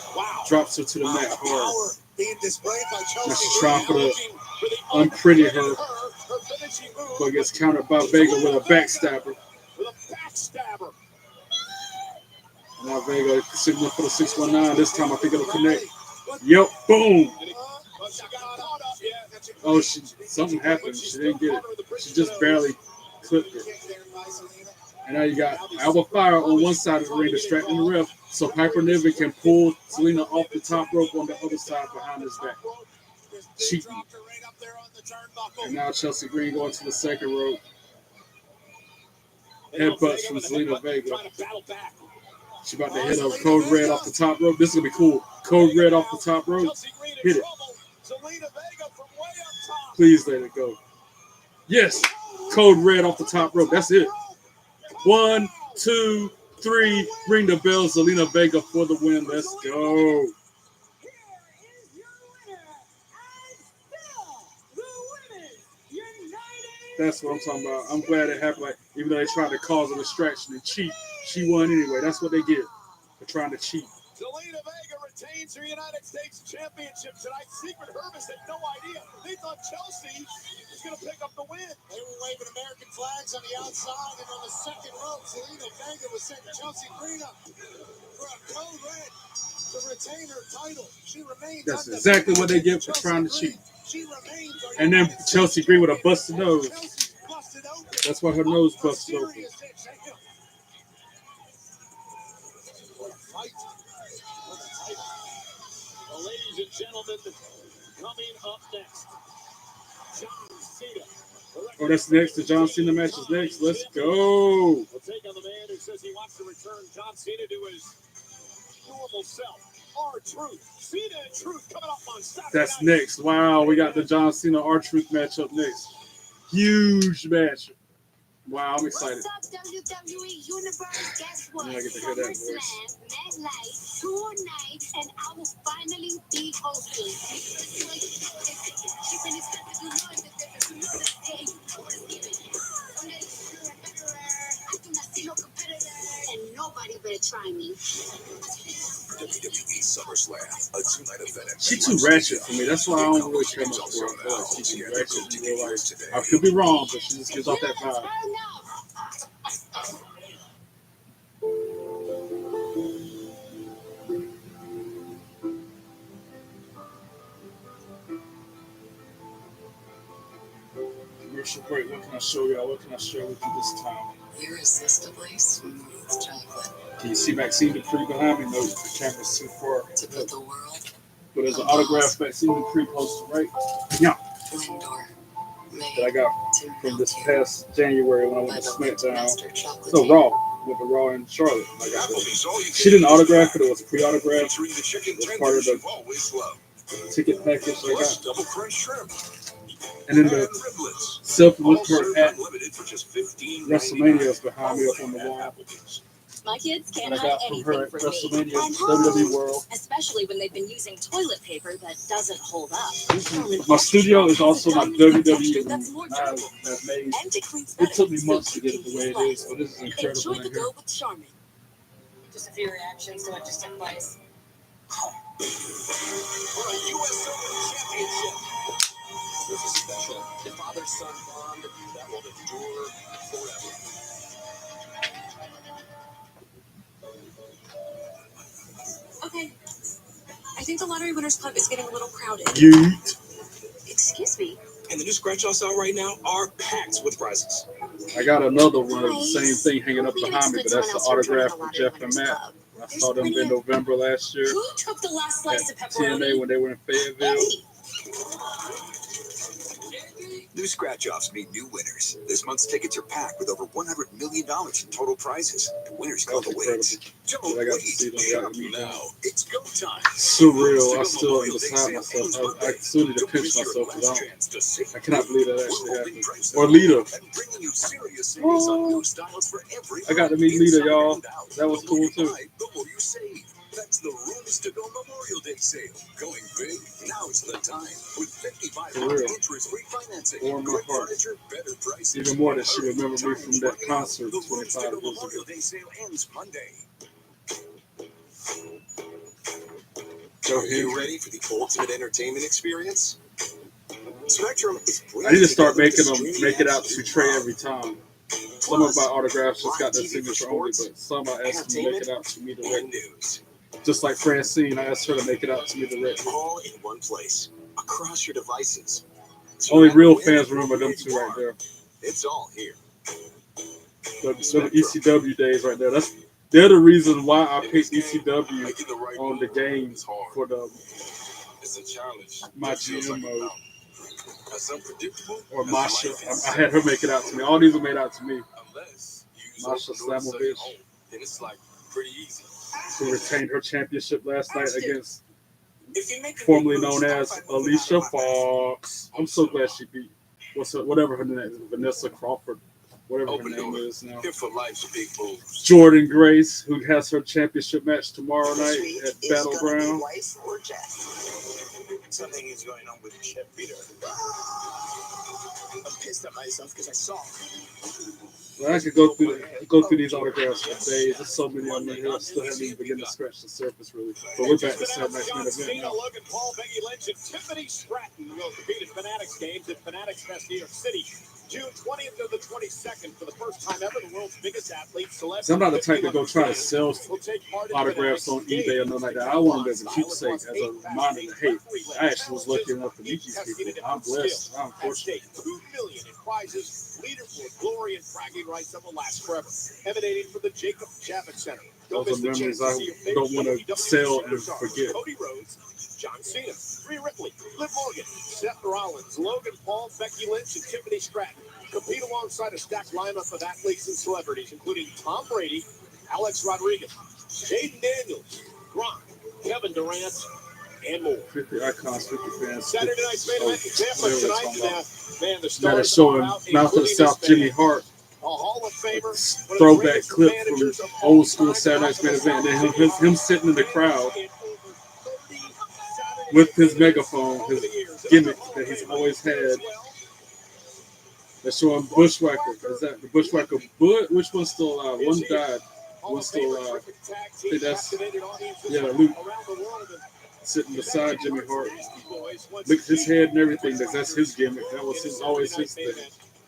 drops her to the mat hard. Now she's trying to unpretty her, but gets countered by Vega with a backstabber. Now Vega signaling for the 619. This time I think it'll connect. Yep, boom. Oh, something happened. She didn't get it. She just barely clipped her. And now you got Alba Fire on one side of the ring distracting the ref, so Piper Niven can pull Zelina off the top rope on the other side behind his back. Cheating. And now Chelsea Green going to the second rope. Headbutts from Zelina Vega. She's about to hit a Code Red off the top rope. This is going to be cool. Code Red off the top rope. Hit it. Please let it go. Yes. Code Red off the top rope. That's it. 1, 2, 3. Ring the bell. Zelina Vega for the win. Let's go. That's what I'm talking about. I'm glad it happened. Like, even though they tried to cause a distraction and cheat, she won anyway. That's what they get for trying to cheat. Zelina Vega retains her United States Championship tonight. Secret Hermes had no idea. They thought Chelsea was going to pick up the win. They were waving American flags on the outside, and on the second rope, Zelina Vega was setting Chelsea Green up for a code red to retain her title. She remains. That's exactly what they get for trying to cheat. And then Chelsea Green with a busted nose. That's why her nose busted open. Well, ladies and gentlemen, coming up next, John Cena. Oh, that's next. The John Cena match is next. Let's go. We'll take on the man who says he wants to return John Cena to his normal self. R-Truth. Cena and Truth coming up on Saturday That's night. next. Wow, we got the John Cena R-Truth match up next. Huge match. Wow, I'm excited. What's up, WWE Universe? Guess what? Yeah, I get to hear that voice. SummerSlam, MetLife, tonight, and I will finally be hosting. And nobody better try me. WWE SummerSlam, a 2-night event. She too ratchet for me. That's why I don't really care much for her. I feel like she's too ratchet in real life. I could be wrong, but she just gives off that vibe. Commercial break. What can I show y'all? What can I share with you this time? Irresistibly smooth chocolate. Can you see Maxine Dupree behind me? No, the camera's too far. To put the world. But there's an autographed Maxine Dupree poster right now that I got from this past January when I went to SmackDown. No, Raw. Went to Raw in Charlotte. Like I said. She didn't autograph it. It was pre-autographed. It was part of the ticket package I got. And then the self with her at WrestleMania is behind me up on the wall. My kids that can't I hide got from her anything at from me. WrestleMania, WWE World. Especially when they've been using toilet paper that doesn't hold up. My studio is also my WWE That's room. more I've durable. made. And it cleans It took better, me so months to you get can it the way use it is, less. but this is incredible Enjoy in the here. go with Charmin. Just a few reactions to what just took place. For a U.S. Open championship. There's a special father-son bond that will endure forever. Okay. I think the Lottery Winners Club is getting a little crowded. Yeet. Excuse me. And the new scratch-offs out right now are packed with prizes. I got another one of the same thing hanging up behind me, but that's the autograph for Jeff and Matt. I saw them in November last year Who took the last slice at of pepperoni? TNA when they were in Fayetteville. New scratch-offs mean new winners. This month's tickets are packed with over $100 million in total prizes. The winners That call was the incredible. wins. Don't I got to wait. see them. I got to meet them. Now, it's go time. Surreal. I still am beside myself. I still need to pinch myself because I cannot believe that actually happened. Or Lita. Oh, I got to meet Lita, y'all. That was cool too. That's the Rooms to Go Memorial Day sale. Going big? Now is the time. With 55 For real. interest-free financing. Warm my Great heart. furniture, better prices. Even more that she remembered me from that concert The Rooms to 25 Go years Memorial ago. Day sale ends Monday. Go Are you ahead. ready for the ultimate entertainment experience? Spectrum is I need to start bringing making together them, the streaming make it apps out to you Trey love. every time. Some of my autographs just got their Live TV for signature only, sports, but some I asked them to make it out to me and directly. news. Just like Francine, I asked her to make it out to me directly. All in one place, across your devices. So Only no matter real when fans or remember them where two you right are, there. It's all here. The ECW days right there. They're the reason why I picked ECW Making the right on the move game is hard. for the It's a challenge. my that feels GM like a mode. mountain. As unpredictable Or as Masha. life I itself. had her make it out to me. All these were made out to me. Unless you use Masha open doors to Slamovich, home, then it's like pretty easy. who retained her championship last night against If you make a formerly big move, known start as by moving out Alicia of my path. Fox. I'm so glad she beat whatever her name is, Vanessa Crawford, whatever her Open name door. is now. Here for life's big moves. Jordan Grace, who has her championship match tomorrow night at Is gonna be Battleground. Weiss or Jeff? Something is going on with Chef Peter. I'm pissed at myself because I saw him. Well, I could go through these autographs for days. There's so many on here. I still haven't even begun to scratch the surface really. But we're back to Saturday Night's Main Event now. Logan Paul, Becky Lynch, and Tiffany Stratton will compete at Fanatics Games at Fanatics Fest, New York City, June 20th to the 22nd. For the first time ever, the world's biggest athletes, celebrities. So I'm not the type to go try to sell autographs on eBay or nothing like that. I want them as a keepsake, as a reminder that, hey, I actually was lucky enough to meet these people. I'm blessed. I'm fortunate. $2 million in prizes, leaderboard, glory, and bragging rights that will last forever. Emanating from the Jacob Javits Center. Those are memories I don't want to sell and forget. Cody Rhodes, John Cena, Rhea Ripley, Liv Morgan, Seth Rollins, Logan Paul, Becky Lynch, and Tiffany Stratton compete alongside a stacked lineup of athletes and celebrities, including Tom Brady, Alex Rodriguez, Jaden Daniels, Gronk, Kevin Durant, and more. 50 icons, 50 fans. Saturday night's main event in Tampa tonight. Man, the Now they're stars showing are out, Mouth of the including South this Jimmy man, Hart. a Hall of Famer, Throwback clip from old school Saturday Night's Main Event. And then him sitting in the crowd with his megaphone, his gimmick that he's always had. They're showing Bushwhacker. Is that the Bushwhacker? Which one's still alive? One died. One's still alive. I think that's, yeah, Luke sitting beside Jimmy Hart. Look at his head and everything. That's his gimmick. That was always his thing.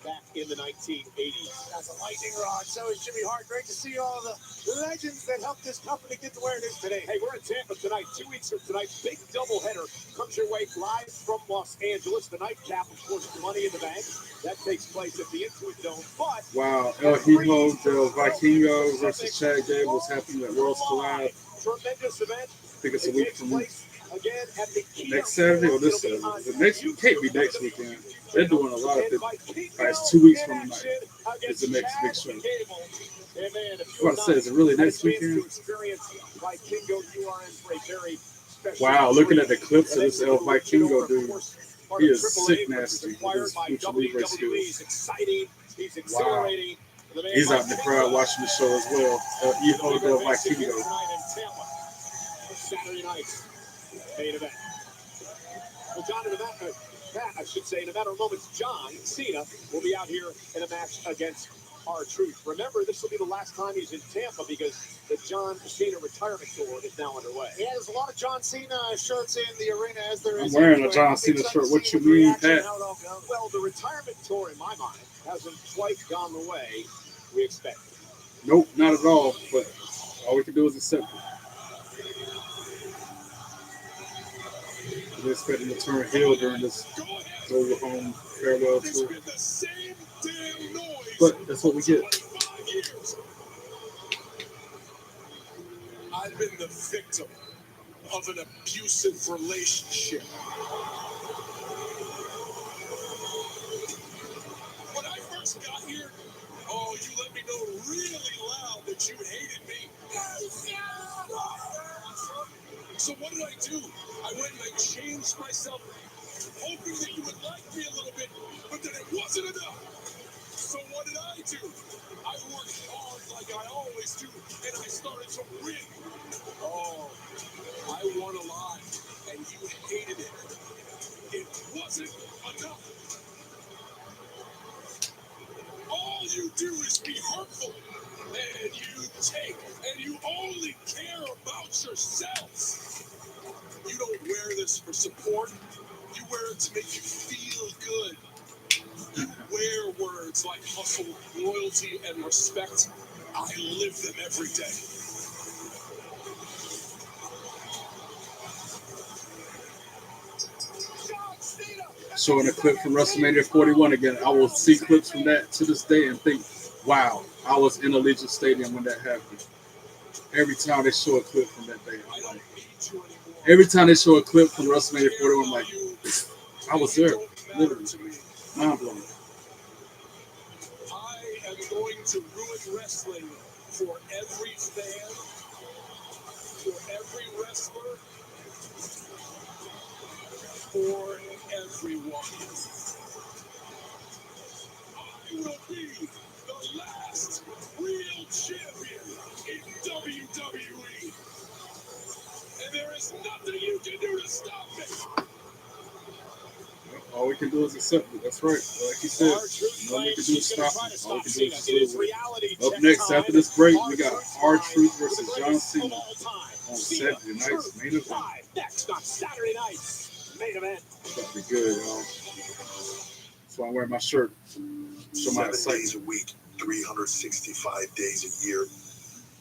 Back in the 1980s. That's a lightning rod. So is Jimmy Hart. Great to see all the legends that helped this company get to where it is today. Hey, we're in Tampa tonight. 2 weeks from tonight, big doubleheader comes your way live from Los Angeles. The nightcap, of course, Money in the Bank. That takes place at the Intuit Dome. But wow, El Hijo del Vikingo versus Chad Gable is happening at Worlds Collide. Tremendous event. I think it's a week from again at the next Saturday or this Saturday. The next can't be next weekend. They're doing a lot of it. It's 2 weeks from tonight. It's the next big show. I was about to say, is it really next weekend? Wow, looking at the clips of this El Vikingo dude, he is sick nasty with his Lucha Libre skills. He's exciting. He's exhilarating. He's out in the crowd watching the show as well. Hijo del Vikingo. Saturday night's main event. Well, John, in a matter, Pat, I should say, in a matter of moments, John Cena will be out here in a match against R-Truth. Remember, this will be the last time he's in Tampa because the John Cena retirement tour is now underway. Yeah, there's a lot of John Cena shirts in the arena as there is. I'm wearing a John Cena shirt. What you mean, Pat? Well, the retirement tour, in my mind, hasn't quite gone the way we expected. Nope, not at all. But all we can do is accept it. We're expecting to turn heel during this over home farewell tour. But that's what we get. I've been the victim of an abusive relationship. When I first got here, you let me know really loud that you hated me. So what did I do? I went and I changed myself, hoping that you would like me a little bit, but then it wasn't enough. So what did I do? I worked hard like I always do, and I started to win. Oh, I won a lot, and you hated it. It wasn't enough. All you do is be hurtful, and you take, and you only care about yourselves. You don't wear this for support. You wear it to make you feel good. You wear words like hustle, loyalty, and respect. I live them every day. Showing a clip from WrestleMania 41 again. I will see clips from that to this day and think, wow, I was in Allegiant Stadium when that happened. Every time they show a clip from that day, I'm like, every time they show a clip from WrestleMania 41, I'm like, I was there, literally, mind blowing. I am going to ruin wrestling for every fan, for every wrestler, for everyone. I will be the last real champion in WWE. And there is nothing you can do to stop me. All we can do is accept it. That's right. Like he said, all we can do is stop it. All we can do is just live with it. Up next, after this break, we got R-Truth versus John Cena on Saturday night's main event. Next on Saturday night's main event. It's about to be good, y'all. That's why I'm wearing my shirt. Show my 7 days a week, 365 days a year.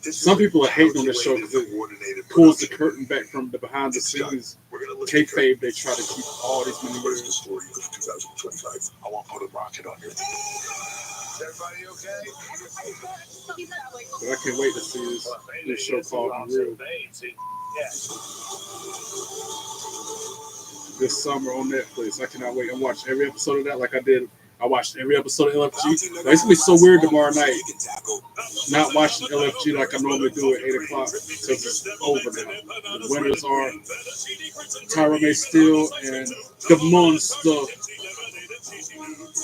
Some people are hating on this show because it pulls the curtain back from the behind the scenes kayfabe they try to keep all these many years. The story of 2025. I want to put a rocket on your. Is everybody okay? But I can't wait to see this show called Real. This summer on Netflix. I cannot wait and watch every episode of that like I did. I watched every episode of LFG. It's going to be so weird tomorrow night not watching LFG like I normally do at 8 o'clock because it's over now. The winners are Tyra May Steele and the Monster.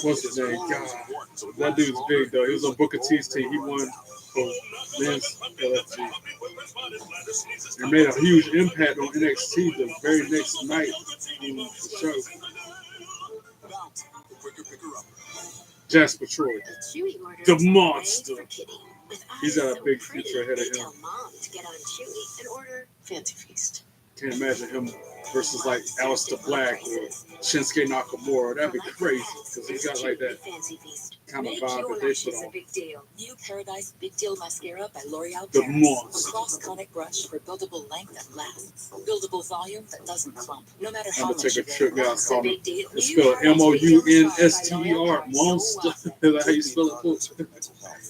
What's his name? God, that dude's big though. He was on Booker T's team. He won for men's LFG. It made a huge impact on NXT the very next night on the show. Jasper Troy, the Monster. He's got a big future ahead of him. Fancy feast. Can't imagine him versus like Aleister Black or Shinsuke Nakamura. That'd be crazy because he's got like that kind of vibe that they put on. Big deal. New Paradise Big Deal Mascara by L'Oreal The Paris. Monster. A cross-conic brush for buildable length that lasts. Buildable volume that doesn't clump. No matter how I'm much gonna take a you trip wear. down. It's called it's spelled MOUNSTER. Monster. Is that how you spell it?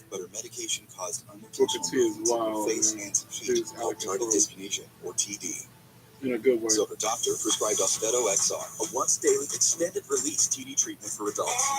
But her medication caused Booker T is wild. face, hands, and feet, Dude's out of tardive control. dyskinesia, or TD. In a good way. So her doctor prescribed Austedo XR, a once-daily extended-release TD treatment for adults.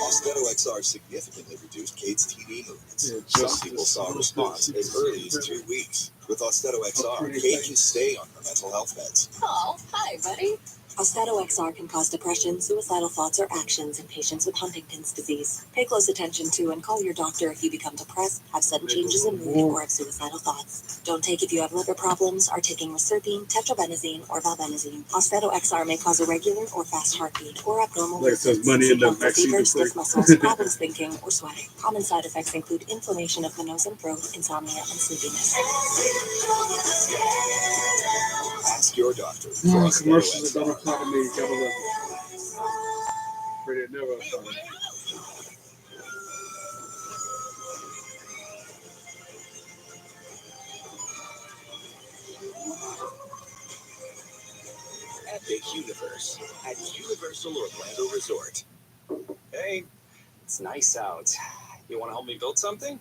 Austedo XR significantly reduced Kate's TD movements. Yeah, some people saw a response as early as 2 weeks. With Austedo XR, Kate can stay on her mental health meds. Oh, hi, buddy. Austedo XR can cause depression, suicidal thoughts, or actions in patients with Huntington's disease. Pay close attention to and call your doctor if you become depressed, have sudden changes in mood, or have suicidal thoughts. Don't take if you have liver problems, are taking racetine, tetrabenazine, or valbenazine. Austedo XR may cause irregular or fast heartbeat or abnormal movements, symptoms of fever, stiff muscles, problems thinking, or sweating. Common side effects include inflammation of the nose and throat, insomnia, and sleepiness. Ask your doctor. Commercials that don't apply to me. Gotta love it. Pretty never apply to me. Epic Universe at Universal Orlando Resort. Hey, it's nice out. You want to help me build something?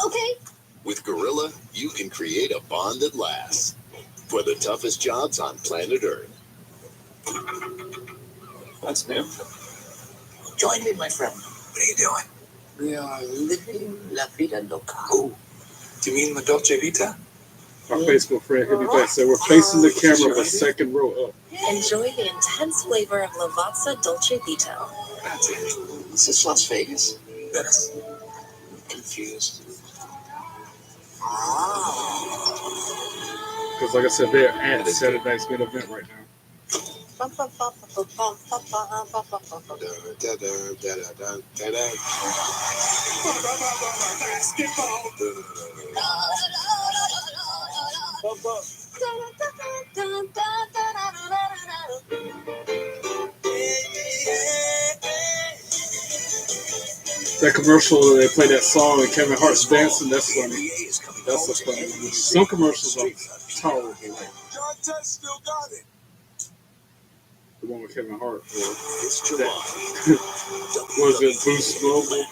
Okay. With Gorilla, you can create a bond that lasts for the toughest jobs on planet Earth. That's new. Join me, my friend. What are you doing? We are living la vida loca. Oh, do you mean the Dolce Vita? Our Facebook friend hit me back said we're facing the camera, but second row up. Enjoy the intense flavor of Lavazza Dolce Vita. That's it. Is this Las Vegas? Yes. Confused. Because like I said, they're at Saturday Night's Main Event right now. That commercial where they play that song and Kevin Hart's dancing, that's funny. That's a funny movie. Some commercials are tolerable. Still got it. The one with Kevin Hart. This July, Was it Boost Mobile?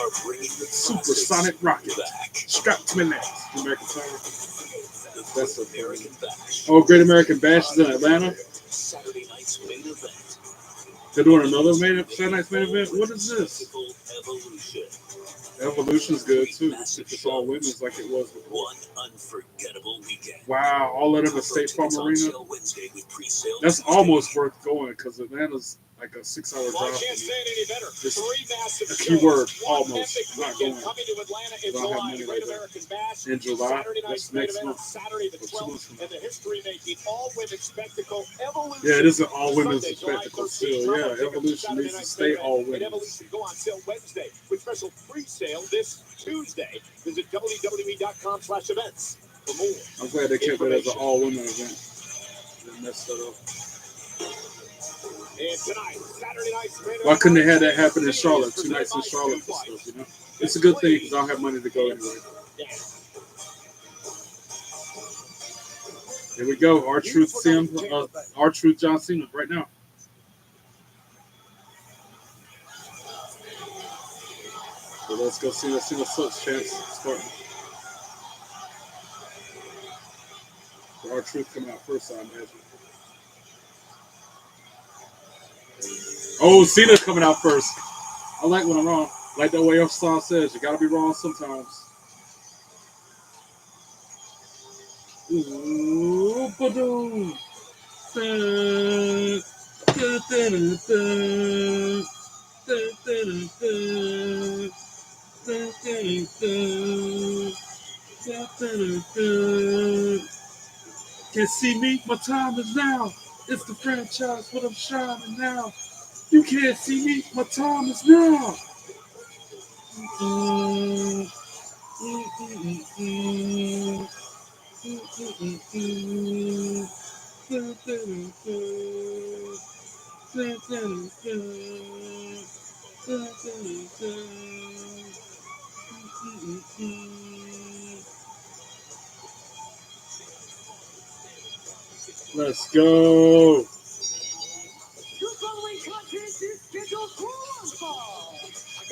are bringing the Supersonic rocket. back. Strapped to my legs. American Tiger. That's a American Bash. Oh, Great American Bash is in Atlanta. Saturday night's main event. They're doing another Saturday Night's Main Event. What is this? Evolution. Evolution's good too. If it's all women's like it was before. One unforgettable weekend. Wow, all of them at State Farm Tickets on Arena. sale Wednesday with pre-sale That's Tuesday. almost worth going because Atlanta's like a 6-hour Well, I drive. can't say it any better. Just Three massive a key word, shows, one almost. epic Not weekend going. coming to Atlanta in Don't have July. money Great like that. American Bash. In July, Saturday that's night's main next event on month. Saturday the Or 2 months 12th, from and the history-making all-women spectacle Evolution. Yeah, it is an all-women's Sunday, July spectacle 13th. still. Promo Yeah, tickets for Evolution Saturday needs to night's stay main event. And all-women's. Evolution go on sale Wednesday with special pre-sale this Tuesday. Visit WWE.com/events for more. I'm glad they kept it as an all-women event. They messed it up. And tonight, Saturday night's main Why event. couldn't they have that happen in Charlotte? 2 nights in Charlotte for stuff, you know? It's a good thing because I don't have money to go anyway. Here we go. R-Truth John Cena right now. So let's go see what's chance starting. So R-Truth coming out first, I imagine. Oh, Cena's coming out first. I like when I'm wrong. Like the way Star says, you gotta be wrong sometimes. Ooh, ba-doom. Dun, dun, dun, dun, dun, dun, dun, dun, dun, dun, dun. Can't see me, my time is now. It's the franchise, but I'm shining now. You can't see me, my time is now. Let's go. The following contest is scheduled for one fall.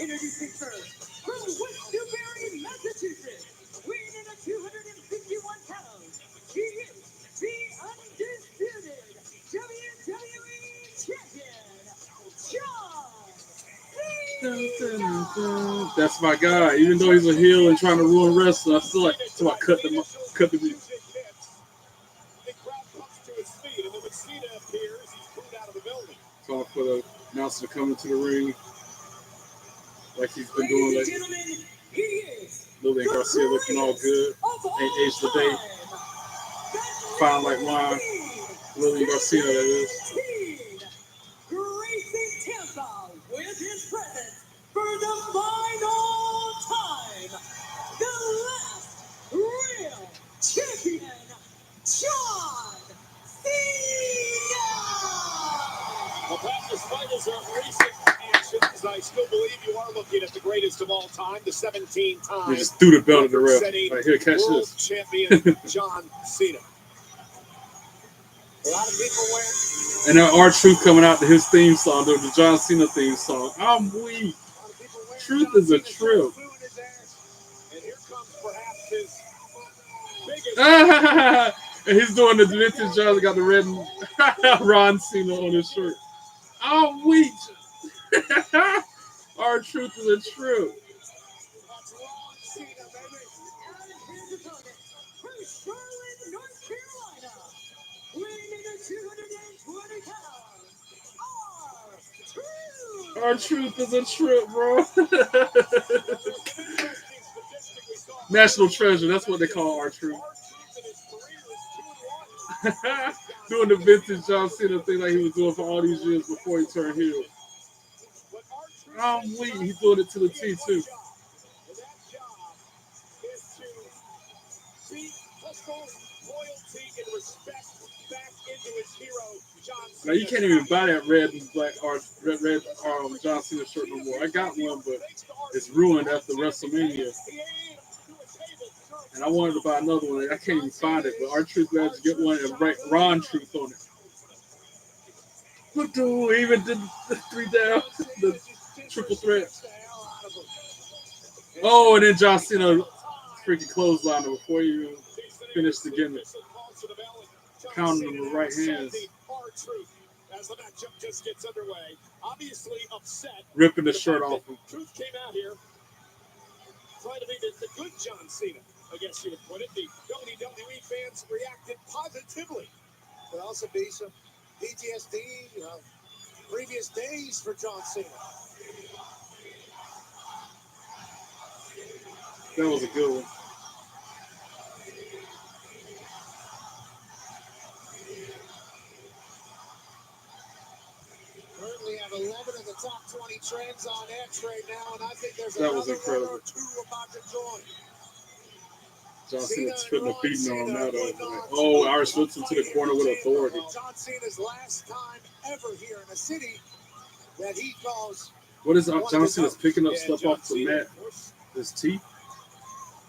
Introducing first, from West Newbury, Massachusetts, weighing in at 251 pounds, he is the undisputed WWE Champion, John Cena. That's my guy. Even though he's a heel and trying to ruin wrestling, I still like to cut the music. Calling for the announcer to come into the ring like he's been doing Ladies lately. and gentlemen, he is Lillian Garcia looking all good. Ain't aged a day. Fine like wine. Lillian Garcia, that is. Gracing Tampa with his presence for the final time, the last real champion, John Cena! Well, Pat, despite his recent actions, I still believe you are looking at the greatest of all time, the 17-time They just threw the belt at the ref. Right here, catch world this. champion John Cena. A lot of people wear. And then R-Truth coming out to his theme song, the John Cena theme song. I'm weak. Truth is a trip. And here comes perhaps his biggest. And he's doing the vintage John, got the red Ron Cena on his shirt. I'm weak. R-Truth is a trip. That's Ron Cena, baby. And his opponent from Charlotte, North Carolina, weighing in at 220 pounds, R-Truth! R-Truth is a trip, bro. National treasure, that's what they call R-Truth. Doing the vintage John Cena thing like he was doing for all these years before he turned heel. I'm weak. He's doing it to the T, too. Now you can't even buy that red and black or red John Cena shirt no more. I got one, but it's ruined after WrestleMania. And I wanted to buy another one. I can't even find it, but R-Truth glad to get one and write Ron Truth on it. Look, dude, even did the 3 down, the triple threat. Oh, and then John Cena freaking clothesline before you finish the gimmick. Counting them with right hands. As the matchup just gets underway, obviously upset. Ripping the shirt off him. Truth came out here trying to be the good John Cena, I guess you would put it. The WWE fans reacted positively. Could also be some PTSD, previous days for John Cena. That was a good one. Currently have 11 of the top 20 trends on X right now, and I think there's that was another incredible. one or two about to join. John Cena's putting a beating on him now, though. Oh, Irish whips him to the corner with authority. John Cena's last time ever here in a city that he calls. What is John Cena's picking up stuff off the mat? His teeth?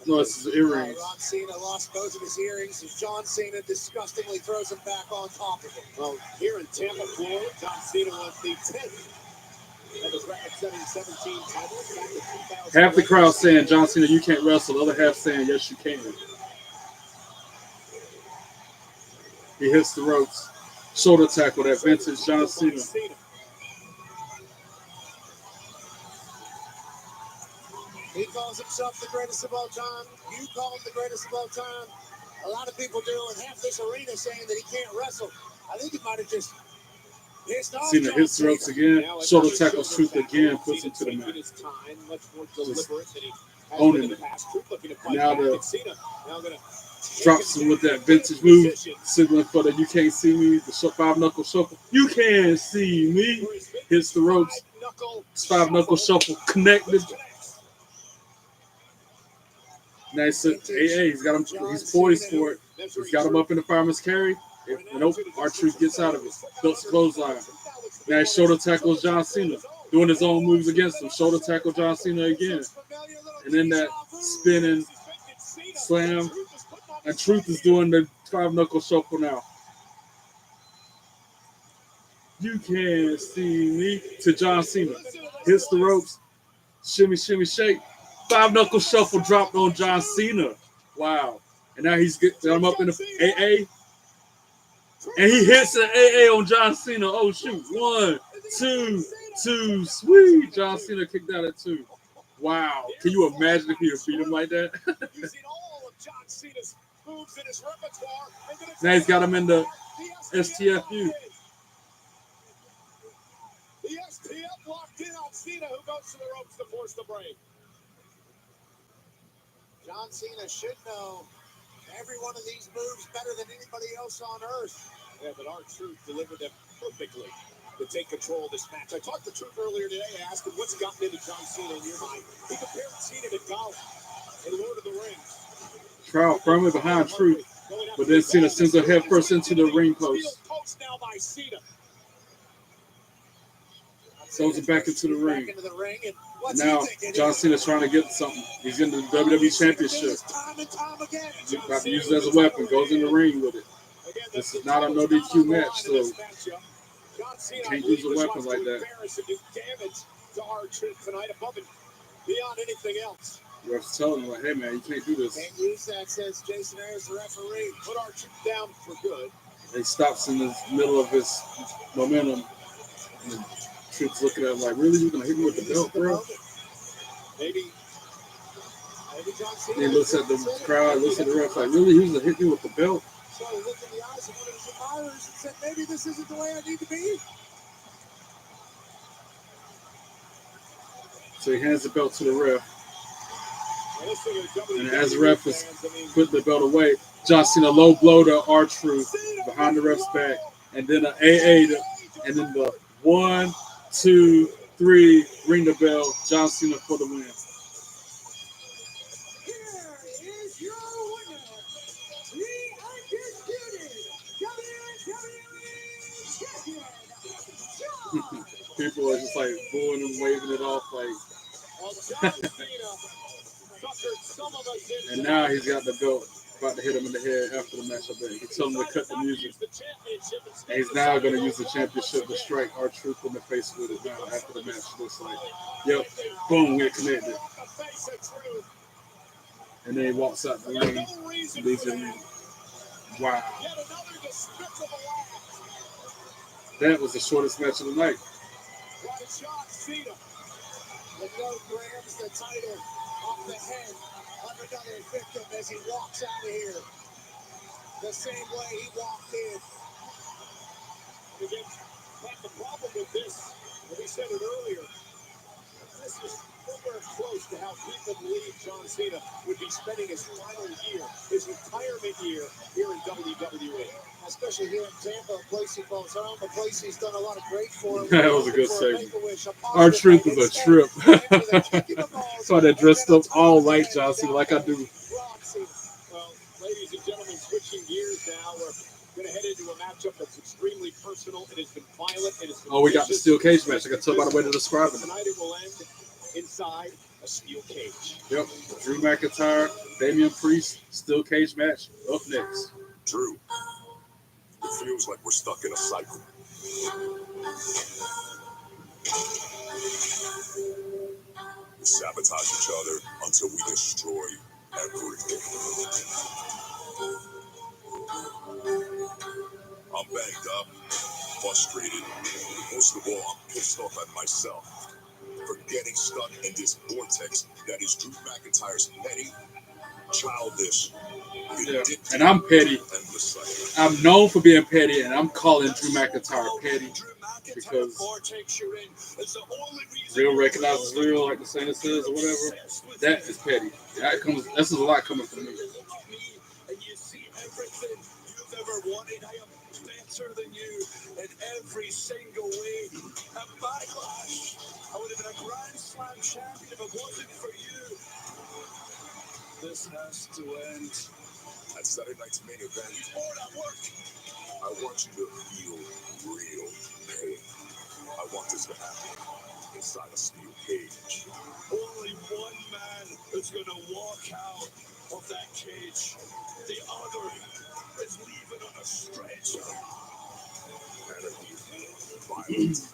No, it's his earrings. Ron Cena lost both of his earrings as John Cena disgustingly throws him back on top of it. Well, here in Tampa, Florida, John Cena was the 10th of his record-setting 17 titles back in 2000. Half the crowd saying, John Cena, you can't wrestle. The other half saying, yes, you can. He hits the ropes. Shoulder tackle, that vintage John Cena. He calls himself the greatest of all time. You call him the greatest of all time. A lot of people do, and half this arena saying that he can't wrestle. I think he might have just pissed off. Cena hits the ropes again. Shoulder tackles Truth again, puts him to the mat. Just owning it. Now drops him with that vintage move, signaling for the you can't see me, the 5-knuckle shuffle. You can't see me. Hits the ropes. 5-knuckle shuffle connected. Now he's he's got him. He's poised for it. He's got him up in the fireman's carry. Nope. R-Truth gets out of it. Builds clothesline. Now he shoulder tackles John Cena, doing his own moves against him. Shoulder tackle John Cena again, and then that spinning slam. And Truth is doing the 5-knuckle shuffle now. You can't see me to John Cena. Hits the ropes. Shimmy, shimmy, shake. 5-knuckle shuffle dropped on John Cena. Wow. And now he's getting him up in the AA. And he hits an AA on John Cena. Oh, shoot. 1, 2, 2. Sweet. John Cena kicked out at 2. Wow. Can you imagine if he had beat him like that? Now he's got him in the STFU. Yep, locked in on Cena, who goes to the ropes to force the break. John Cena should know every one of these moves better than anybody else on earth. Yeah, but R-Truth delivered them perfectly to take control of this match. I talked to Truth earlier today. I asked him what's gotten into John Cena in your mind. He compared Cena to Gollum in Lord of the Rings. Crowd firmly behind Truth, but then Cena sends her head first into the ring post. Now by Cena. Throws it back into the ring. And now John Cena's trying to get something. He's in the WWE Championship. He's about to use it as a weapon. Goes in the ring with it. This is not a no DQ match, so you can't use a weapon like that. Beyond anything else. The ref's telling him, like, hey man, you can't do this. Can't use that, says Jason Ayers, the referee. Put R-Truth down for good. He stops in the middle of his momentum. And Truth's looking at him like, really? You're going to hit me with the belt, bro? Maybe John Cena. He looks at the crowd, looks at the ref like, really? He was going to hit me with the belt? So he looked in the eyes of one of his admirers and said, maybe this isn't the way I need to be. So he hands the belt to the ref. And as the ref is putting the belt away, John Cena low blow to R-Truth behind the ref's back. And then an AA, and then the 1, 2, 3, ring the bell. John Cena for the win. Here is your winner, the undisputed WWE Champion, John. People are just like booing and waving it off like. And now he's got the belt, about to hit him in the head after the match. I bet he told him to cut the music. And he's now going to use the championship to strike R-Truth in the face with it now after the match. Looks like, yep, boom, we're connected. And then he walks out the ring, leaves him. Wow. That was the shortest match of the night. The no grabs the title off the head of another victim as he walks out of here. The same way he walked in. Again, but the problem with this, and we said it earlier, this is nowhere close to how people believe John Cena would be spending his final year, his retirement year here in WWE. Especially here in Tampa, a place he calls home, a place he's done a lot of great for. That was a good segment. R-Truth is a trip. So they dressed up all like John Cena, like I do. Well, ladies and gentlemen, switching gears now, we're going to head into a matchup that's extremely personal. It has been violent. It has been we got the steel cage match. I can tell by the way to describe it. Tonight it will end inside a steel cage. Yep. Drew McIntyre, Damian Priest, steel cage match up next. Drew, it feels like we're stuck in a cycle. We sabotage each other until we destroy everything. I'm banged up, frustrated. Most of all, I'm pissed off at myself for getting stuck in this vortex that is Drew McIntyre's petty, childish, vindictive, and I'm petty. I'm known for being petty, and I'm calling Drew McIntyre petty because real recognizes real, like the saying says, or whatever. That is petty. That's a lot coming from me. And you see everything you've ever wanted. I am better than you in every single way. And backlash, I would have been a Grand Slam champion if it wasn't for you. This has to end. At Saturday night's main event, I want you to feel real pain. I want this to happen inside a steel cage. Only one man is going to walk out of that cage. The other is leaving on a stretcher. Anarchy, violence.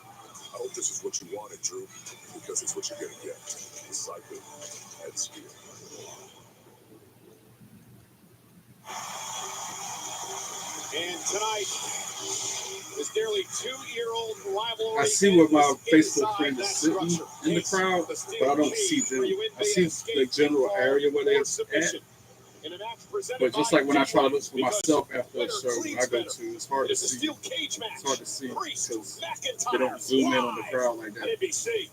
I hope this is what you wanted, Drew, because it's what you're going to get. The cycle and steel. And tonight is nearly 2-year-old rivalry. I see where my Facebook friend is sitting in the crowd, but I don't see them. I see the general area where they're at, In a match presented But just by like when I try to look for because myself after a winner show cleans I go better. to, it's hard to It's a see. steel cage match. It's hard to see Priest, because McIntyre, they don't zoom in on the live crowd like on that. NBC.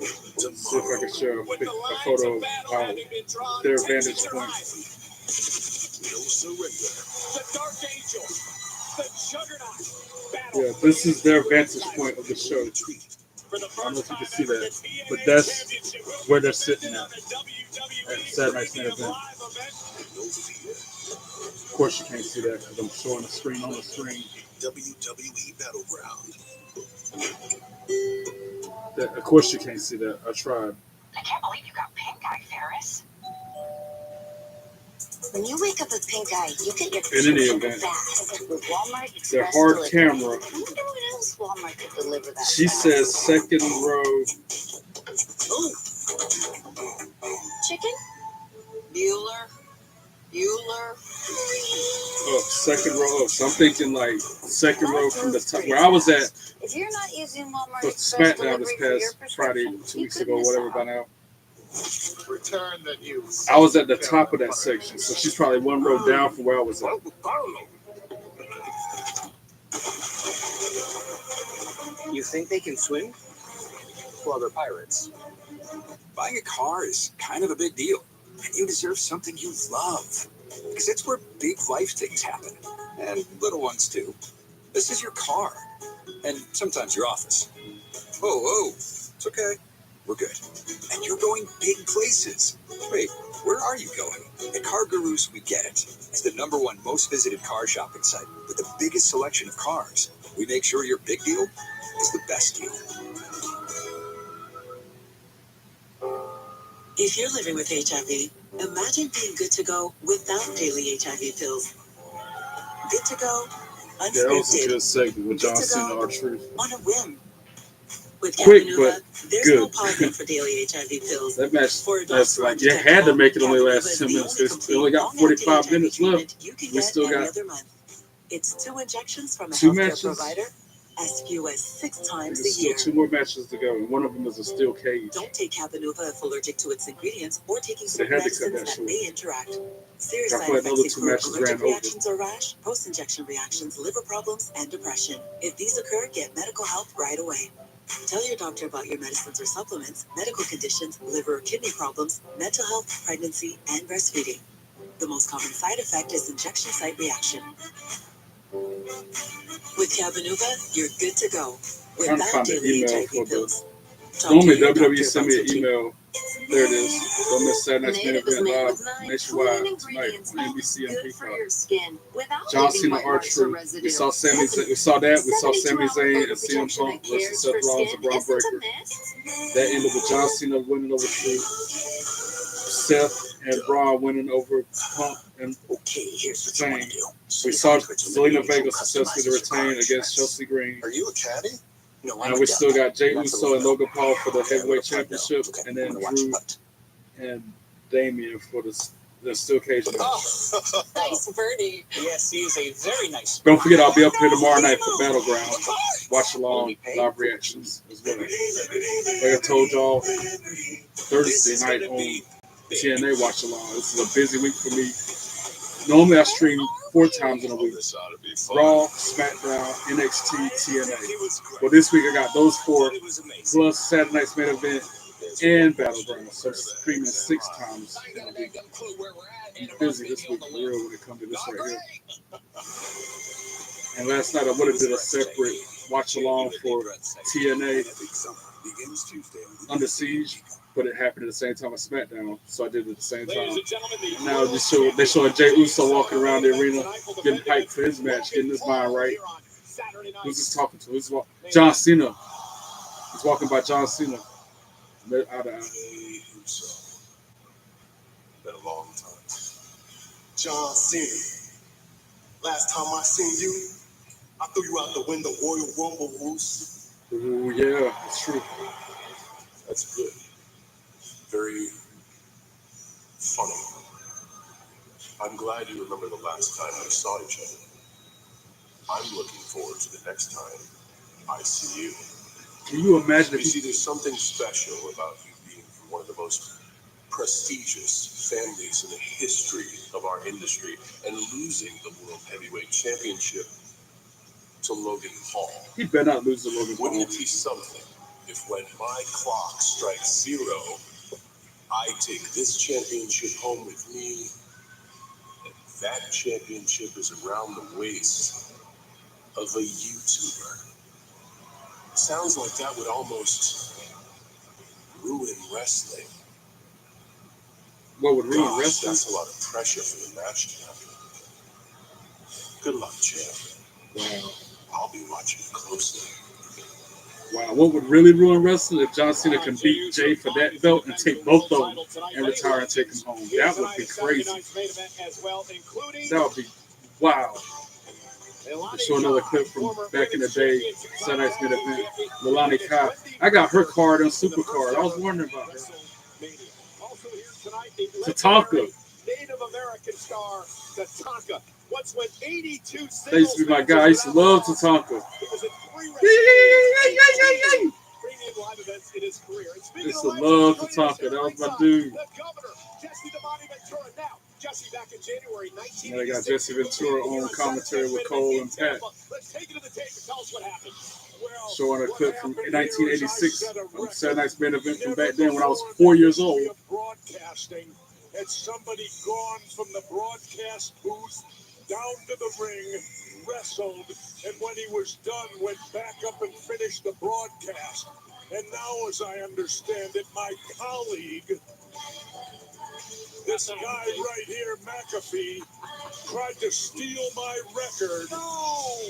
Let's see if I can show With the a lines photo of of battle how having been drawn, their tensions vantage are point. high. No surrender. The Dark Angel, the Juggernaut, battle Yeah, for this the is their NXT vantage title. point of the show. For the I don't know first if you can time see ever, that, the TNA but that's Championship will where be they're sitting defended at. on the WWE At Saturday Night's Main Premium Event. Live event. No fear. Of course, you can't see that because I'm showing the screen on the screen. WWE Battleground. Of course, you can't see that. I tried. I can't believe you got pink eye, Ferris. When you wake up with pink eye, you get your In any sugar event, fast. With Walmart the Express hard delivery. camera. I wonder what else Walmart could deliver that She fast. says second row. Ooh. Chicken? Bueller? Up, second row up. So I'm thinking like second row from the top. Where I was at If you're not using Walmart for Express SmackDown this delivery for your past Friday, prescription, 2 you weeks could ago, miss whatever out. by now. Return the news. I was at the top of that section, so she's probably one row down from where I was at. You think they can swim? Well, they're pirates. Buying a car is kind of a big deal, and you deserve something you love. Because it's where big life things happen, and little ones too. This is your car, and sometimes your office. Oh, it's okay. We're good. And you're going big places. Wait, where are you going? At Car Gurus, we get it. As the #1 most visited car shopping site with the biggest selection of cars, we make sure your big deal is the best deal. If you're living with HIV, imagine being good to go without daily HIV pills. Good to go, Yeah, that was a unscripted, good segment with John Good to Cena, go. R-Truth. on a whim. With Quick, Cabenuva, but there's good. no pausing for daily HIV pills. That match, For that's adults like, who you had to make it only Cabenuva last is 10 the minutes. only They only got complete 45 long-acting minutes HIV left. you can We get still every got other month. It's 2 injections from a 2 healthcare matches. provider as few as 6 times a There's year. still 2 more matches to go, and one of them is a steel cage. Don't take Cabenuva if allergic to its ingredients or taking So they certain had to cut medicines that that short. may interact. Serious I side feel like the effects other 2 include matches ran allergic over. reactions or rash, post-injection reactions, liver problems, and depression. If these occur, get medical help right away. Tell your doctor about your medicines or supplements, medical conditions, liver or kidney problems, mental health, pregnancy, and breastfeeding. The most common side effect is injection site reaction. With Cabenuva, you're good to go I'm trying to without find the daily email HIV for the. pills. Talk Normally, to your WWE doctor send about me an switching. email. There it is. Don't miss Saturday Night's Main Made was Event made live with 9 nationwide clean tonight ingredients on and NBC and good for Peacock. your skin without John leaving Cena, white marks or R-Truth. residue. We saw Sami Zayn. We saw that. We saw Sami 72-hour Zayn and photo CM protection Punk that versus cares Seth for Rollins skin and Braun isn't a Breaker. myth. That ended with John Cena winning over Truth, Seth and Braun winning over Punk and Okay, here's what you want Zayn. to do. We saw Selena Vega successfully retain against Chelsea Green. Are you a caddy? No, And we still got Jey That's Uso and Logan Paul for the heavyweight Okay, championship, okay, and then I'm gonna watch Drew it. and Damian for the steel cage match. Oh, Nice birdie. Yes, he is a very nice. Don't forget, I'll be up here tomorrow night for Battleground. Watch along live reactions as well. Like I told y'all, Thursday night on TNA Watch Along. This is a busy week for me. Normally I stream 4 times in a week. this ought to be fun. Raw, SmackDown, NXT, TNA. Well, this week I got those 4 plus Saturday Night's Main Event and Battleground. So I'm streaming 6 times in a week. I'm busy this week for real when it comes to this right here. And last night I would have did a separate watch along for TNA Under Siege, but it happened at the same time as SmackDown, so I did it at the same time. And now they showing Jey Uso walking around the arena, getting hyped for his match, getting his mind right. Who's this talking to? It's John Cena. He's walking by John Cena. They're out of Been a long time. John Cena. Last time I seen you, I threw you out the window, Royal Rumble rules. Ooh, yeah, it's true. That's good. Very funny. I'm glad you remember the last time we saw each other. I'm looking forward to the next time I see you. Can you imagine You if see, there's something special about you being from one of the most prestigious families in the history of our industry and losing the World Heavyweight Championship to Logan Paul? he better not lose to Logan Paul? Wouldn't it be something if when my clock strikes 0, I take this championship home with me, and that championship is around the waist of a YouTuber? Sounds like that would almost ruin wrestling. What would ruin Gosh, wrestling? that's a lot of pressure for the match champ. Good luck, champ. Wow. I'll be watching closely. Wow, what would really ruin wrestling if John Cena can beat Jay for that belt and take both of them and retire and take them home? That would be crazy. That would be wow. To show another clip from back in the day, Saturday Night's Main Event. Lilani Kai. I got her card on Supercard. I was wondering about her. Tatanka. Native American star Tatanka. Once went 82 They used to be my guy. I used to love Tatanka. I used to love Tatanka. That was my dude. Jesse back in January Now they got Jesse Ventura on commentary with Cole and Pat. Let's take it to the tape and tell us what happened. Well, showing a clip from 1986 on Saturday Night's Main Event from back then when I was 4 years old. Broadcasting had somebody gone from the broadcast booth down to the ring, wrestled, and when he was done, went back up and finished the broadcast. And now, as I understand it, my colleague, this guy right here, McAfee, tried to steal my record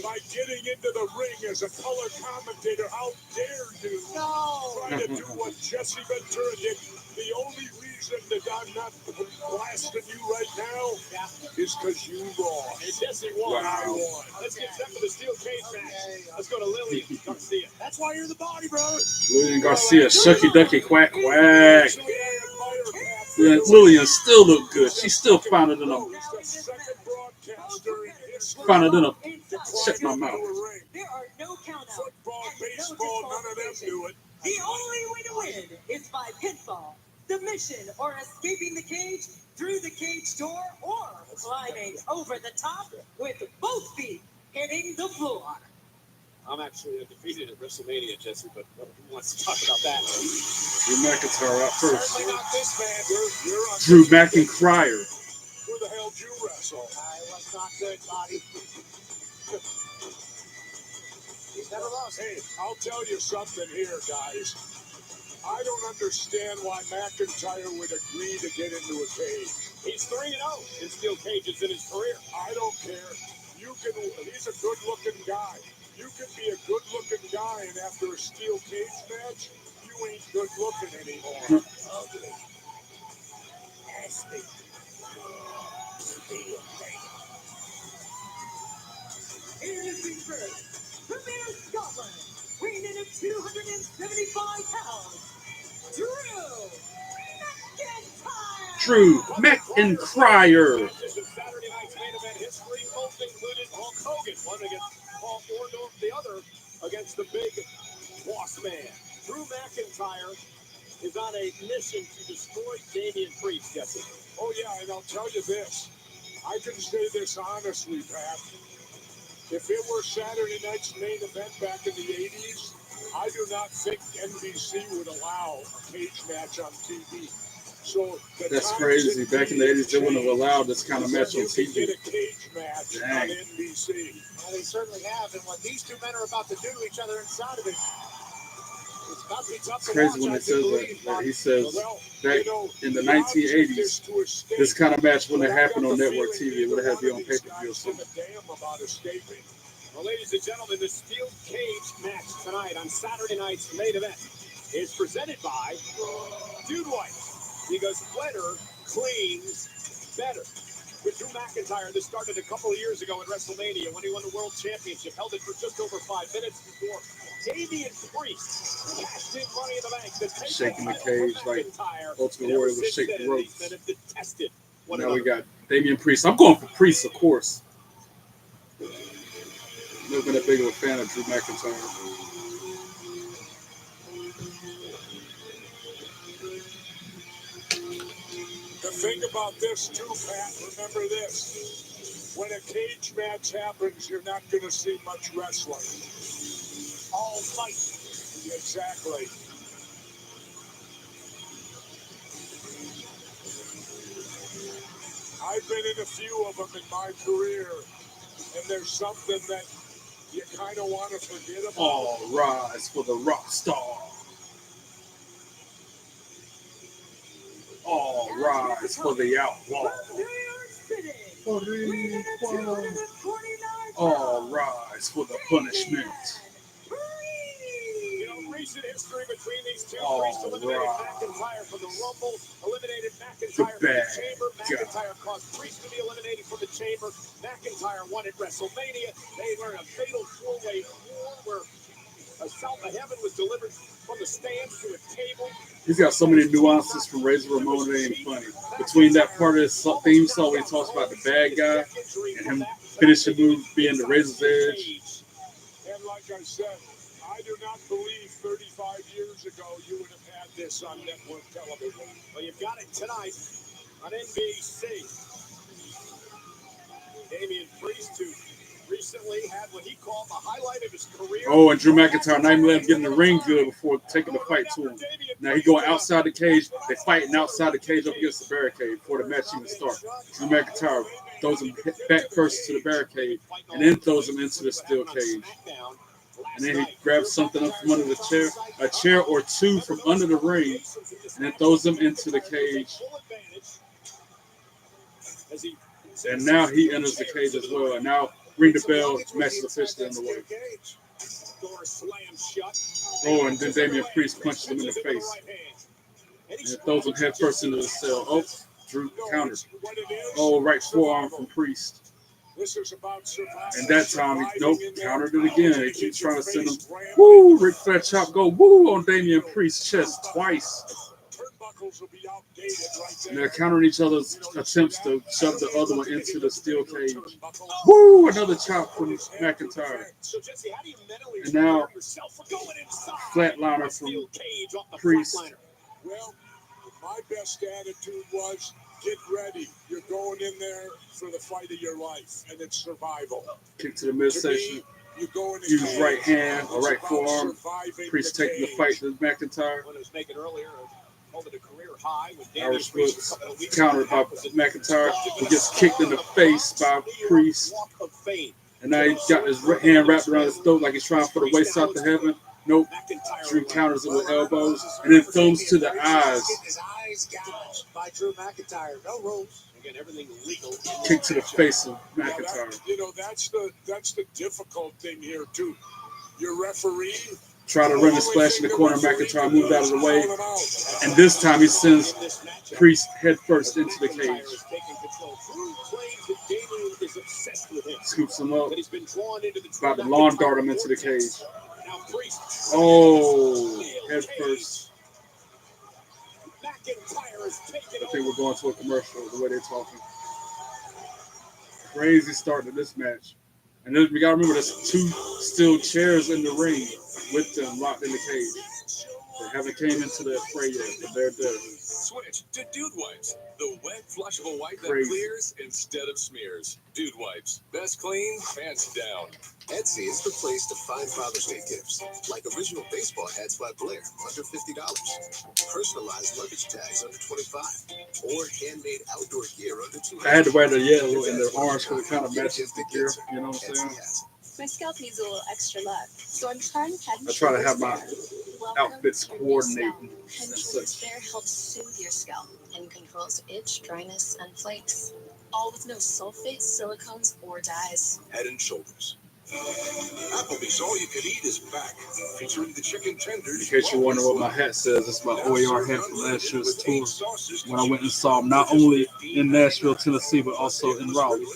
by getting into the ring as a color commentator. How dare you try to do what Jesse Ventura did? The only reason that I'm not blasting you right now is because you lost. Hey, Jesse won. I won. Let's get set for the steel cage match. Let's go to Lillian Garcia. That's why you're in the body, brother. Lillian Garcia, shucky ducky quack quack. Lillian still look good. She's still finer than a shut my mouth. There are no countouts. Football, baseball, none of them do it. The only way to win is by pinfall, submission, or escaping the cage through the cage door, or climbing over the top with both feet hitting the floor. I'm actually undefeated at WrestleMania, Jesse, but who wants to talk about that? Drew McIntyre out first. Certainly not this man. You're on Drew McIntyre. Where the hell did you wrestle? I was not good, buddy. He's never lost. Hey, I'll tell you something here, guys. I don't understand why McIntyre would agree to get into a cage. He's 3-0 in steel cages in his career. I don't care. He's a good-looking guy. You can be a good-looking guy, and after a steel cage match, you ain't good-looking anymore. Ugly. Nasty. Introducing first, from Mayor Scotland, weighing in at 275 pounds, Drew McIntyre. This is Saturday night's main event history. Both included Hulk Hogan, one against Paul Orndorff, the other against the big boss man. Drew McIntyre is on a mission to destroy Damian Priest, Jesse. Oh, yeah, and I'll tell you this. I can say this honestly, Pat. If it were Saturday night's main event back in the 80s, I do not think NBC would allow a cage match on TV. So that's crazy. Back in the 80s, they wouldn't have allowed this kind of match on TV. Get a cage match on NBC. Well, they certainly have, and what these two men are about to do to each other inside of it. It's crazy when it says that he says back in the 1980s, this kind of match wouldn't have happened on network TV. It would have had to be on pay-per-view or something. Well, ladies and gentlemen, the steel cage match tonight on Saturday night's main event is presented by Dude White, because better cleans better. With Drew McIntyre, this started a couple of years ago at WrestleMania when he won the World Championship, held it for just over 5 minutes before Damian Priest cashed in Money in the Bank. Shaking the cage like Ultimate Warrior would shake the ropes. Now we got Damian Priest. I'm going for Priest, of course. Never been that big of a fan of Drew McIntyre. The thing about this too, Pat, remember this. When a cage match happens, you're not going to see much wrestling. All fight. Exactly. I've been in a few of them in my career, and there's something that you kind of want to forget about. All rise for the rock star. All rise for the outlaw. All rise for the punishment. You know, recent history between these two. All Priest eliminated rise. McIntyre from the Rumble, eliminated McIntyre The from the bad Chamber. guy. McIntyre caused Priest to be eliminated from the Chamber. McIntyre won at WrestleMania. They were in a fatal four-way war where a South of Heaven was delivered from the stands to a table. He's got so many nuances from Razor Ramon, it ain't funny. Between that part of his theme song where he talks about the bad guy and him finishing move being the Razor's Edge. And like I said, I do not believe 35 years ago you would have had this on network television. Well, you've got it tonight on NBC. Damian Priest, who recently had what he called the highlight of his career. Oh, and Drew McIntyre not even let him get in the ring good before taking the fight to him. Now he going outside the cage. They fighting outside the cage up against the barricade before the match even starts. Drew McIntyre throws him back first to the barricade and then throws him into the steel cage. And then he grabs something up from under the chair, a chair or two from under the ring, and then throws him into the cage. And now he enters the cage as well. And now ring the bell, match is officially underway. Oh, and then Damian Priest punches him in the face. And it throws him head first into the cell. Oh, Drew countered. Oh, right forearm from Priest. And that time, nope, countered it again. He keeps trying to send him, woo, Ric Flair chop, go, woo, on Damian Priest's chest twice. And they're countering each other's attempts to shove the other one into the steel cage. Woo, another chop from McIntyre. And now, flatliner from Priest. Well, my best attitude was, get ready. You're going in there for the fight of your life, and it's survival. Kick to the midsection. Use right hand or right forearm. Priest taking the fight to McIntyre. Irish whips countered by McIntyre. He gets kicked in the face by Priest. And now he's got his hand wrapped around his throat like he's trying to put a waist out to heaven. Nope. Drew counters it with elbows and then thumbs to the eyes. By Drew McIntyre. No rules. Again, everything legal. Kick to the face of McIntyre. You know, that's the difficult thing here too. Your referee try to run a splash in the corner. McIntyre moved out of the way. And this time he sends Priest head first into the cage. Scoops him up. About to lawn dart him into the cage. Oh, head first. I think we're going to a commercial the way they're talking. Crazy start to this match. And then we got to remember there's two steel chairs in the ring with them locked in the cage. They haven't came into the fray yet, but they're there. Switch to Dude Wipes, the wet, flushable wipe that clears instead of smears. Dude Wipes, best clean, hands down. Etsy is the place to find Father's Day gifts, like original baseball hats by Blair, under $50. Personalized luggage tags under $25, or handmade outdoor gear under $200. I had to wear the yellow and the orange because it kind of matches the gear. You know what I'm saying? My scalp needs a little extra love, so I'm trying I try to have my outfits coordinating and Shoulders such. There helps soothe your scalp and controls itch, dryness, and flakes. All with no sulfates, silicones, or dyes. Head and Shoulders. Applebee's All You Can Eat is back, featuring the chicken tenders. In case you wonder what my hat says, it's my OAR hat from last year's tour. When I went and saw them, not only in Nashville, Tennessee, but also in Raleigh.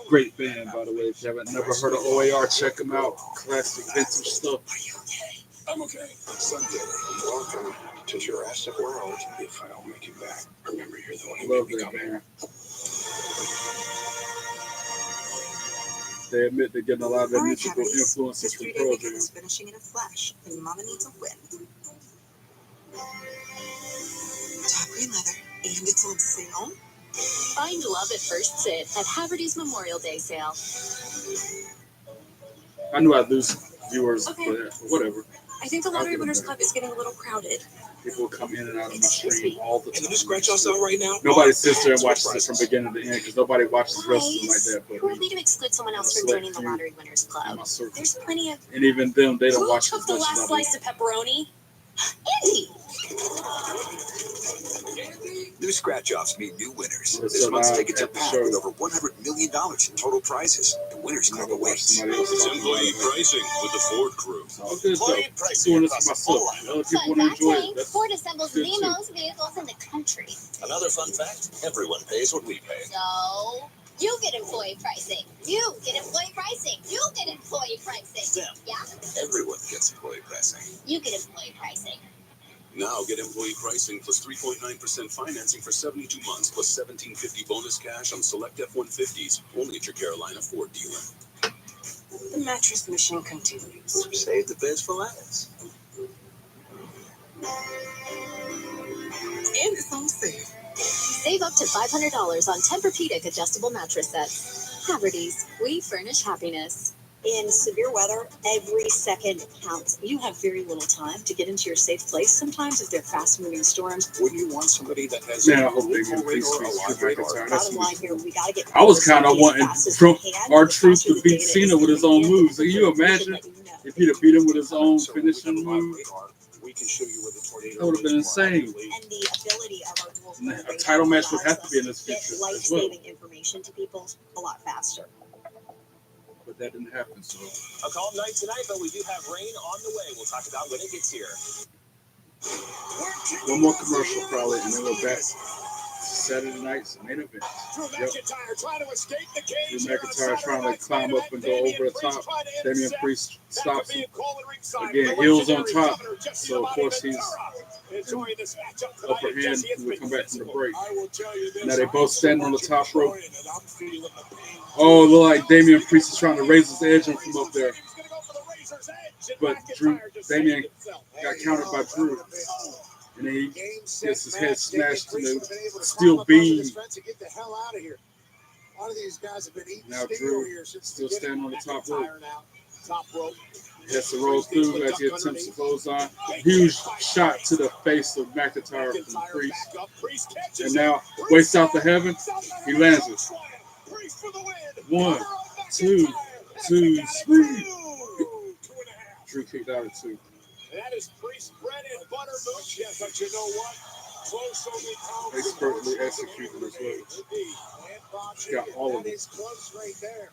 Great band, by the way. If you haven't never heard of OAR, check them out. Classic vintage stuff. I'm okay. Sunday, welcome to Jurassic World. If I don't make it back, remember you're the one who Love made me that come here. band. they admit they're getting a lot of their All right, musical Haverties. influences This from 3-day Pearl weekend Jam. is finishing in a flash, and Mama needs a win. Top green leather, and it's on sale. Find love at first sit at Haverty's Memorial Day sale. I knew I'd lose viewers, Okay. but whatever. I think the I'll Lottery give it Winners back. Club is getting a little crowded. People come in and out of my Excuse stream me. all the time. And the new scratch offs out right now. Nobody sits there and watches it from beginning to end because nobody watches wrestling like Guys, that. who But would be to exclude someone else from select joining the few Lottery Winners in Club? my circle. There's plenty of. And even them, they don't Who watch took as the much last as I do. slice of pepperoni? Andy! New scratch offs mean new winners. It's This month's alive tickets are at the packed show. with over $100 million in total prizes. The Winners Club Never watch awaits. somebody else It's talk about employee it. pricing with the Ford crew. It's all good though. I'm doing this for myself. Other people want to enjoy it. That's Ford assembles good the too. most vehicles in the country. Another fun fact, everyone pays what we pay. So, you get employee pricing. You get employee pricing. You get employee pricing. Stem. Yeah? Everyone gets employee pricing. You get employee pricing. Now get employee pricing plus 3.9% financing for 72 months plus $1,750 bonus cash on select F-150s. Only at your Carolina Ford dealer. The mattress mission continues. Save the best for last. And it's on sale. Save up to $500 on Tempur-Pedic adjustable mattress sets. Haverty's, we furnish happiness. In severe weather, every second counts. You have very little time to get into your safe place. Sometimes if they're fast-moving storms. Wouldn't you want somebody that has Man, I a hope they full get radar, peace, a live peace, radar? McIntyre. That's Bottom line here, we gotta get. I was kind of as wanting fast as Trump, we can. our The truth faster to the beat data Cena is with his coming own in, moves. the Can you quicker we can imagine let you know. if he'd have beat him with his own So when we finishing have a live move? radar, we can show you where the tornado That would have been is more insane. accurately. And the ability of our dual A radar title match would allows have to be in us this get future as well. life-saving information to people a lot faster. But that didn't happen. So A calm night tonight, but we do have rain on the way. We'll talk about when it gets here. one more commercial probably, and then we're back. Saturday night's main event. Drew Yep. McIntyre trying to escape the cage. Drew here on McIntyre Saturday trying to night's climb main up and event. go over Damian the Priest top. trying to Damian intercept. Priest That stops could be him. a call at ringside. Again, The heels on legendary top. Governor Jesse So, of Lamont course, he's Ventura enjoying this matchup tonight. upper hand Jesse has when we been come back from the physical. break. I will tell you this, Now they both stand on the top rope. and I'm feeling the pain. Oh, it look like Damian Priest is trying to raise his edge on from up there. He was gonna go for the razor's edge, and But Drew, McIntyre just Damian saved himself. got countered by Drew. And then he Game, set, gets his match. head smashed in Damian the Priest would've been able to steel climb up over beam. this fence and get the hell out of here. A lot of these guys have been eating Now steel Drew here since still the beginning. standing on the top rope. McIntyre now, top rope. He has to roll through as he attempts to close on. Huge shot to the face of McIntyre from McIntyre Priest. back up. Priest catches And it. now, Priest way south to down. heaven, South to he heaven, lands choke it. slam. Priest for the win. One, Cover on two, McIntyre. two, Got it. three. 2.5. Drew kicked out at 2. That is Priest bread and butter mooch. Yeah, but you know what? Close only counts. Expertly executed as well. He's got all of that it. is close right there.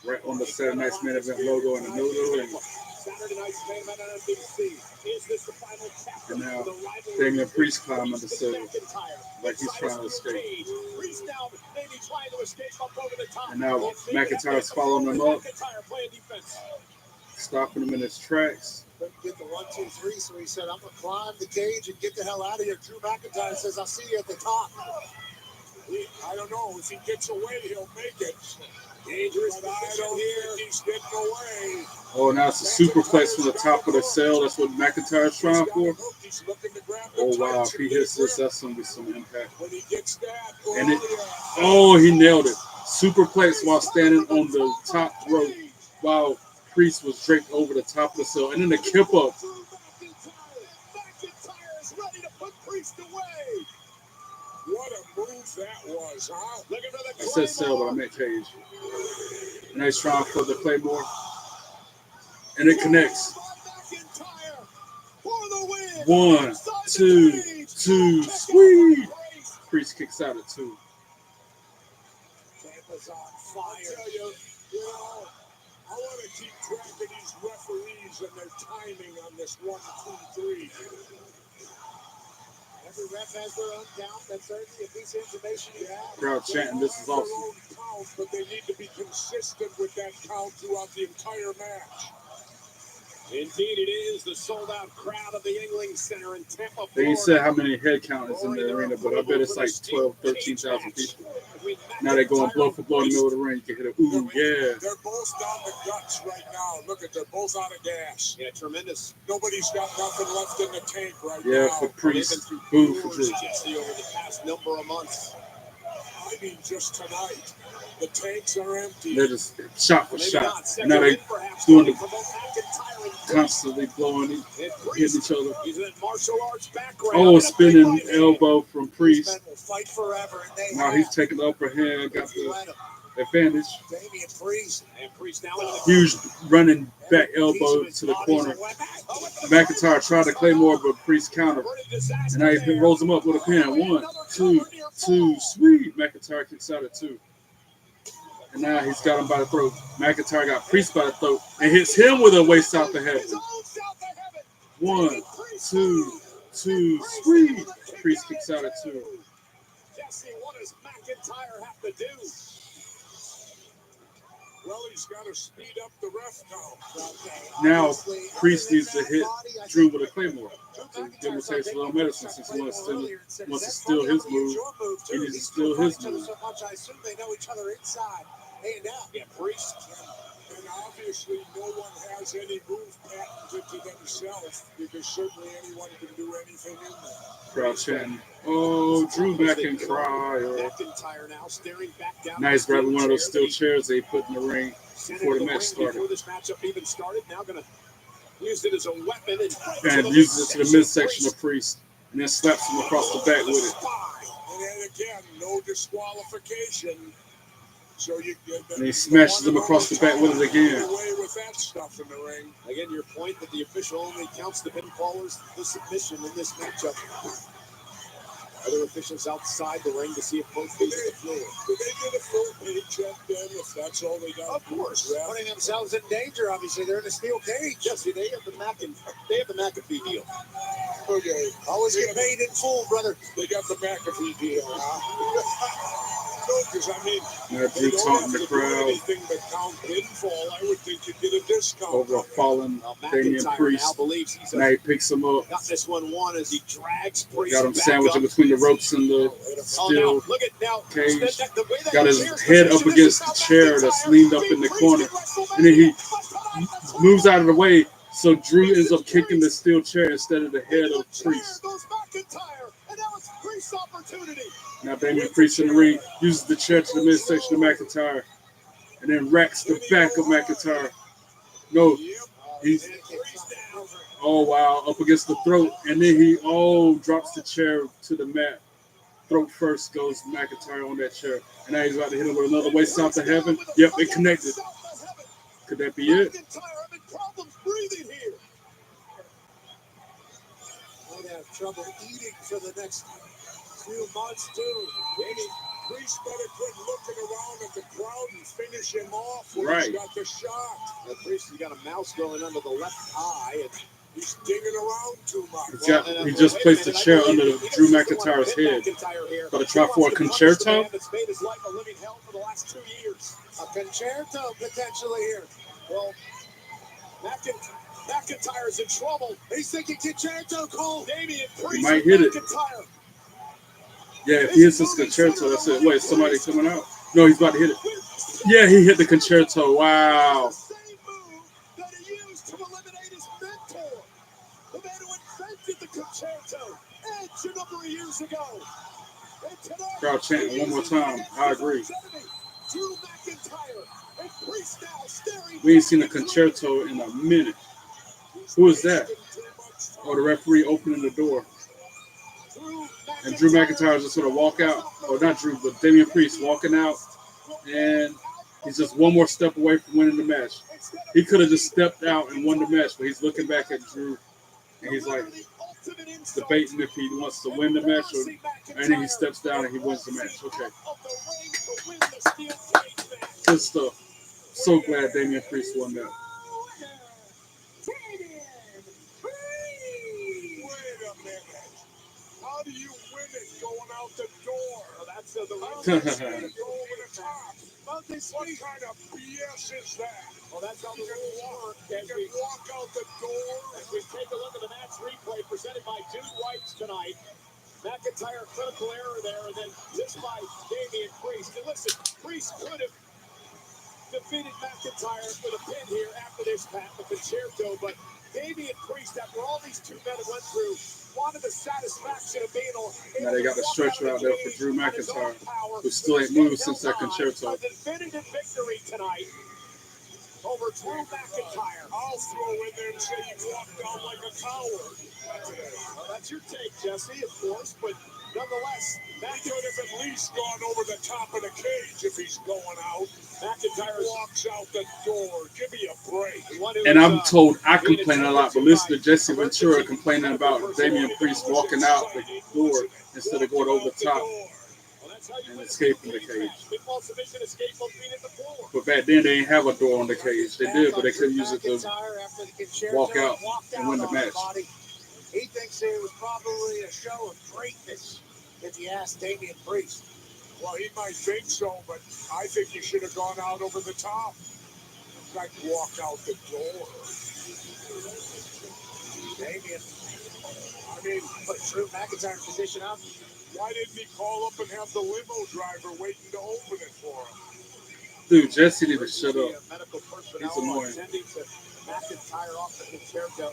Right on the Saturday Night's Main Event logo in the middle of the ring. Saturday night's main event on NBC. Is this the final chapter? And now of the rivalry Damian between Priest climbing the Priest ceiling and McIntyre? like he's trying to Inside a steel escape. cage. Priest now maybe trying to escape up over the top. And now Maybe McIntyre's that's following him up, McIntyre playing defense. stopping him in his tracks. Couldn't get the 1, 2, 3, so he said, I'm going to climb the cage and get the hell out of here. Drew McIntyre says, I'll see you at the top. I don't know. If he gets away, he'll make it. Dangerous, but I don't think he's getting away. Oh, now it's a superplex from the top of the cell. That's what McIntyre's trying for. Oh, wow. If he hits this, that's going to be some impact. When he gets that, And it, oh, he nailed it. Superplex while standing on the top rope while Priest was draped over the top of the cell. And then the kip up. McIntyre is ready to put Priest away. What a move that was, huh? Looking for the I said cell, but I meant cage. And he's trying for the Claymore. And it connects. McIntyre for the win. 1, 2, 2, sweet. Priest kicks out at 2. Tampa's on fire. I tell you, I want to keep track of these referees and their timing on this 1, 2, 3. Every ref has their own count. That's certainly a piece of information you have. Crowd chanting, this is awesome. Their own count, but they need to be consistent with that count throughout the entire match. Indeed, it is the sold-out crowd of the Yuengling Center in Tampa, They ain't Florida. said how many head count is in the arena, but I bet it's like 12, 13,000 people. Now they're going blow for blow in the middle of the ring. You can hit a ooh, yeah. They're both down the guts right now. Look at, they're both out of gas. Yeah, tremendous. Nobody's got nothing left in the tank right Yeah, now. for Priest, boo for Drew. Jesse over the past number of months. I mean, just tonight, the tanks are empty. They're just shot for shot. And now they're doing the constantly blowing, hitting each other. Oh, spinning elbow from Priest. Now he's taking the upper hand, got the advantage. Huge running back elbow to the corner. McIntyre tried to Claymore, but Priest countered. And now he rolls him up with a pin. 1, 2, 2. Sweet. McIntyre kicks out at 2. And now he's got him by the throat. McIntyre got Priest by the throat and hits him with a waist out the head. 1, 2, 2. Sweet. Priest kicks out at 2. Jesse, what does McIntyre have to do? Well, he's got to speed up the ref now. Now, Priest needs to hit Drew with a Claymore. To give him a taste of a little medicine since he wants to steal his move. He needs to steal his move. So much, I assume they know each other inside and out. Yeah, Priest. And obviously, no one has any move patented to themselves because certainly anyone can do anything in there. Crowd chanting, oh, Drew back and cry. Or now he's grabbing one of those steel chairs they put in the ring before the match started. Before this matchup even started, now going to use it as a weapon and uses it to the midsection of Priest and then slaps him across the back with it. And then again, no disqualification. So and he smashes him across the back with it again. Away with that stuff in the ring. Again, your point that the official only counts the pinfallers, the submission in this matchup. Other officials outside the ring to see if both feet hit the floor. Did they get a full paycheck then if that's all they got? Of course. Putting themselves in danger, obviously. They're in a steel cage. Jesse, they have the McAfee deal. Okay. Always get paid in full, brother. They got the McAfee deal. No, because I mean, now Drew taunting the crowd anything but count pinfall. I would think you'd get a discount over a fallen Damian Priest. Now he picks him up. Got this one as he drags Priest. Got him sandwiched between the ropes and the steel cage. Got his head up against the chair that's leaned up in the corner. And then he moves out of the way, so Drew ends up kicking the steel chair instead of the head of Priest. Now Damian Priest in the ring uses the chair to the midsection of McIntyre and then racks the back of McIntyre. No, he's oh wow, up against the throat, and then he drops the chair to the mat. Throat first goes McIntyre on that chair, and now he's about to hit him with another waist out to heaven. Yep, it connected. Could that be it? Might have trouble eating for the next few months too. Maybe Priest better quit looking around at the crowd and finish him off when he's got the shot. The Priest has got a mouse going under the left eye. And he's digging around too much. He just placed the chair under Drew McIntyre's head. Got to try for a concerto? That's made his life a living hell for the last 2 years. A concerto potentially here. Well, McIntyre's in trouble. He's thinking concerto, Cole. Damian He Priest might hit it. McIntyre. Yeah, if he hits this concerto, that's it. Wait, somebody coming out? No, he's about to hit it. Yeah, he hit the concerto. Wow. Crowd chanting one more time. I agree. We ain't seen a concerto in a minute. Who is that? Oh, the referee opening the door. And Drew McIntyre just sort of walk out. Or not Drew, but Damian Priest walking out. And he's just one more step away from winning the match. He could have just stepped out and won the match, but he's looking back at Drew. And he's like debating if he wants to win the match. And then he steps down and he wins the match. Okay. Good stuff. So glad Damian Priest won that. How do you win it going out the door? Well, that's the go over the top. What kind of BS is that? Well, that's how the rules work. You can walk out the door. As we take a look at the match replay presented by Dude Whites tonight. McIntyre, critical error there, and then just by Damian Priest. And listen, Priest could have defeated McIntyre with a pin here after this, Pat, the concerto, but Damian Priest, after all these two men went through, wanted the satisfaction of being able Now they got the stretcher out there for Drew McIntyre, who still ain't moved since that concerto. A definitive victory tonight over Drew McIntyre. I'll throw in there and say he walked out like a coward today. Well, that's your take, Jesse, of course, but nonetheless, that could have at least gone over the top of the cage if he's going out. McIntyre walks out the door. Give me a break. And I'm told I complain a lot, but listen to Jesse Ventura complaining about Damian Priest walking out the door instead of going over the top and escaping the cage. But back then they didn't have a door on the cage. They did, but they couldn't use it to walk out and win the match. He thinks it was probably a show of greatness, if you ask Damian Priest. Well, he might think so, but I think he should have gone out over the top. Like walk out the door. Damian, I mean, put Drew McIntyre's position up. Why didn't he call up and have the limo driver waiting to open it for him? Dude, Jesse need to shut up. Medical He's personnel annoying. attending to McIntyre off the concerto.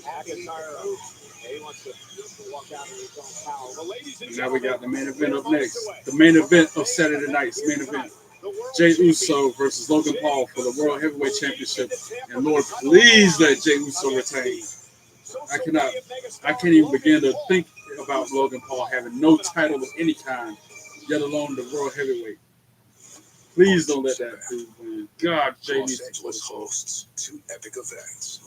McIntyre, he wants to walk out of his own power. Well, ladies and Now we got the main event up next. The main event of Saturday night's main event. Jey Uso versus Logan Paul for the World Heavyweight Championship. And Lord, please let Jey Uso retain. I can't even begin to think about Logan Paul having no title of any kind, yet alone the World Heavyweight. Please don't let that dude win. God, Jey needs Los to Angeles hosts two epic events.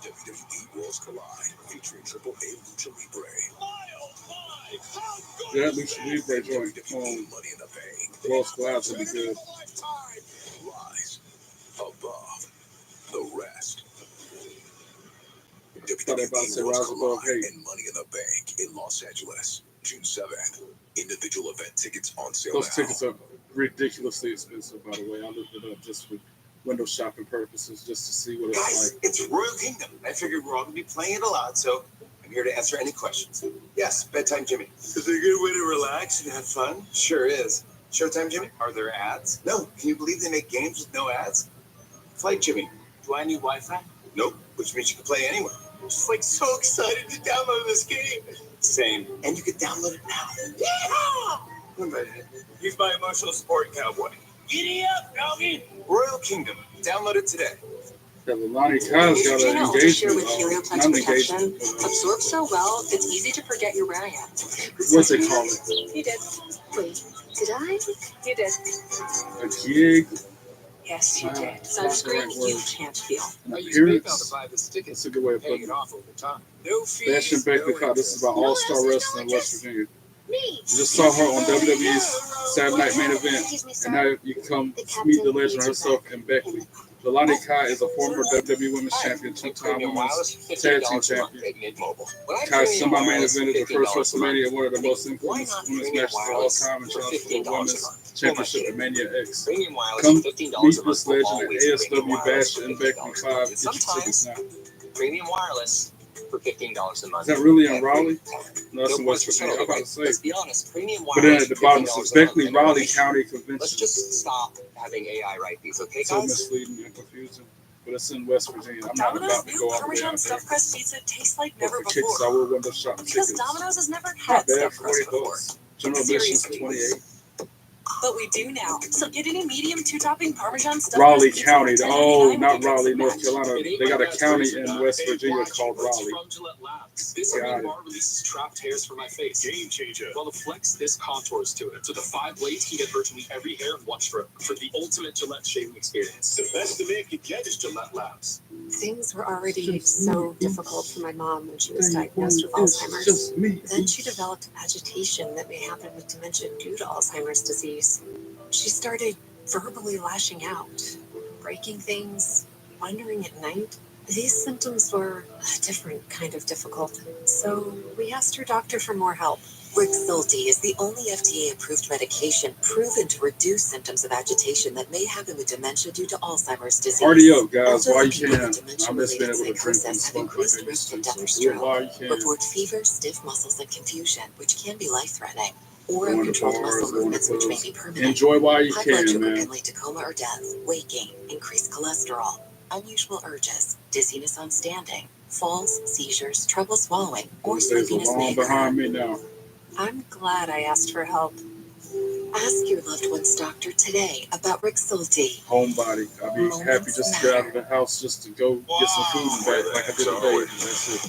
WWE Worlds Collide, featuring Triple A Lucha Libre. That Lucha Libre joint Money in the Bank. Worlds Collide to be good. Rise above the rest. Thought about to say WWE Worlds Rise Above Collide Hate. and Money in the Bank in Los Angeles, June 7th. Individual event tickets on sale Those now. tickets are ridiculously expensive, by the way. I looked it up just for window shopping purposes, just to see what it's Guys, like. it's Royal Kingdom. I figured we're all going to be playing it a lot, so I'm here to answer any questions. Yes, bedtime, Jimmy. Is it a good way to relax and have fun? Sure is. Showtime, Jimmy? Are there ads? No. Can you believe they make games with no ads? Flight, Jimmy. Do I need Wi-Fi? Nope, which means you can play anywhere. I'm just like so excited to download this game. Same. And you can download it now. Yeehaw! Use my emotional support cowboy. Giddy up, doggy! Royal Kingdom. Download it today. Yeah, but Lonnie Khan's got an Neutrogena Ultra Shear engagement. with Helioplex Not an protection engagement. absorbs so well, it's easy to forget you're wearing it. What's it called? You did. Wait, did I? You did. A gig? Yes, you Wow. did. Sunscreen you can't feel. An appearance? That's a good way of putting it. Bastion Bakley caught this is about All-Star Wrestling in West Virginia. You just saw her on WWE's Saturday Night Main Event, and now you come meet the legend herself in Beckley. Delaney Kai is a former WWE Women's Champion, two-time Women's Tag Team Champion. Kai semi-main evented the first WrestleMania, one of the most infamous women's matches of all time, and challenged for the Women's Championship at Mania X. Come meet this legend at ASW Bash in Beckley 5. Get your tickets now. Premium wireless for $15 a month. Is that really in Raleigh? No, that's in West Virginia. I'm about to say. Let's be honest, premium wireless. But then at the bottom it says Beckley Raleigh County Convention. Let's just stop having AI write these, okay, So guys? misleading and confusing. But it's in West Virginia. I'm not Domino's about to new go out there. Parmesan stuffed crust pizza tastes like But never for tickets, I before. will window shop Because tickets. Domino's has never Not had bad, stuffed crust before. $40. General admission Seriously. 28. But we do now. So get any medium two-topping Parmesan stuffed Raleigh crust pizza County. for Oh, $10.99 not with Raleigh, your North match. Carolina. They got a county in West Virginia called Raleigh. This Got green it. bar releases trapped hairs from my face. Game changer. While the Flex, this contours to it. So the 5 blades can get virtually every hair in one stroke for the ultimate Gillette shaving experience. The best the man can get is Gillette Labs. Things were already so difficult for my mom when she was diagnosed with It's Alzheimer's. just me. Then she developed agitation that may happen with dementia due to Alzheimer's disease. She started verbally lashing out, breaking things, wandering at night. These symptoms were a different kind of difficult, so we asked her doctor for more help. Rexulti is the only FDA-approved medication proven to reduce symptoms of agitation that may happen with dementia due to Alzheimer's disease. Party up, guys, Also, while you people with can. I dementia-related miss being able to drink and psychosis have smoke like increased I risk used of to. death or So do it while you stroke, can. report fever, stiff muscles, and confusion, which can be life-threatening, or Going to uncontrolled bars, muscle going to movements, which may clubs. be permanent. Enjoy while you High blood can, sugar man. can lead to coma or death, weight gain, increased cholesterol, unusual urges, dizziness on standing, falls, seizures, trouble swallowing, or Those days are sleepiness may long occur. behind me now. I'm glad I asked for help. Ask your loved one's doctor today about Rexulti. Homebody. I'll be happy just to get out of the house just to go get some food and back like I did today. That's it.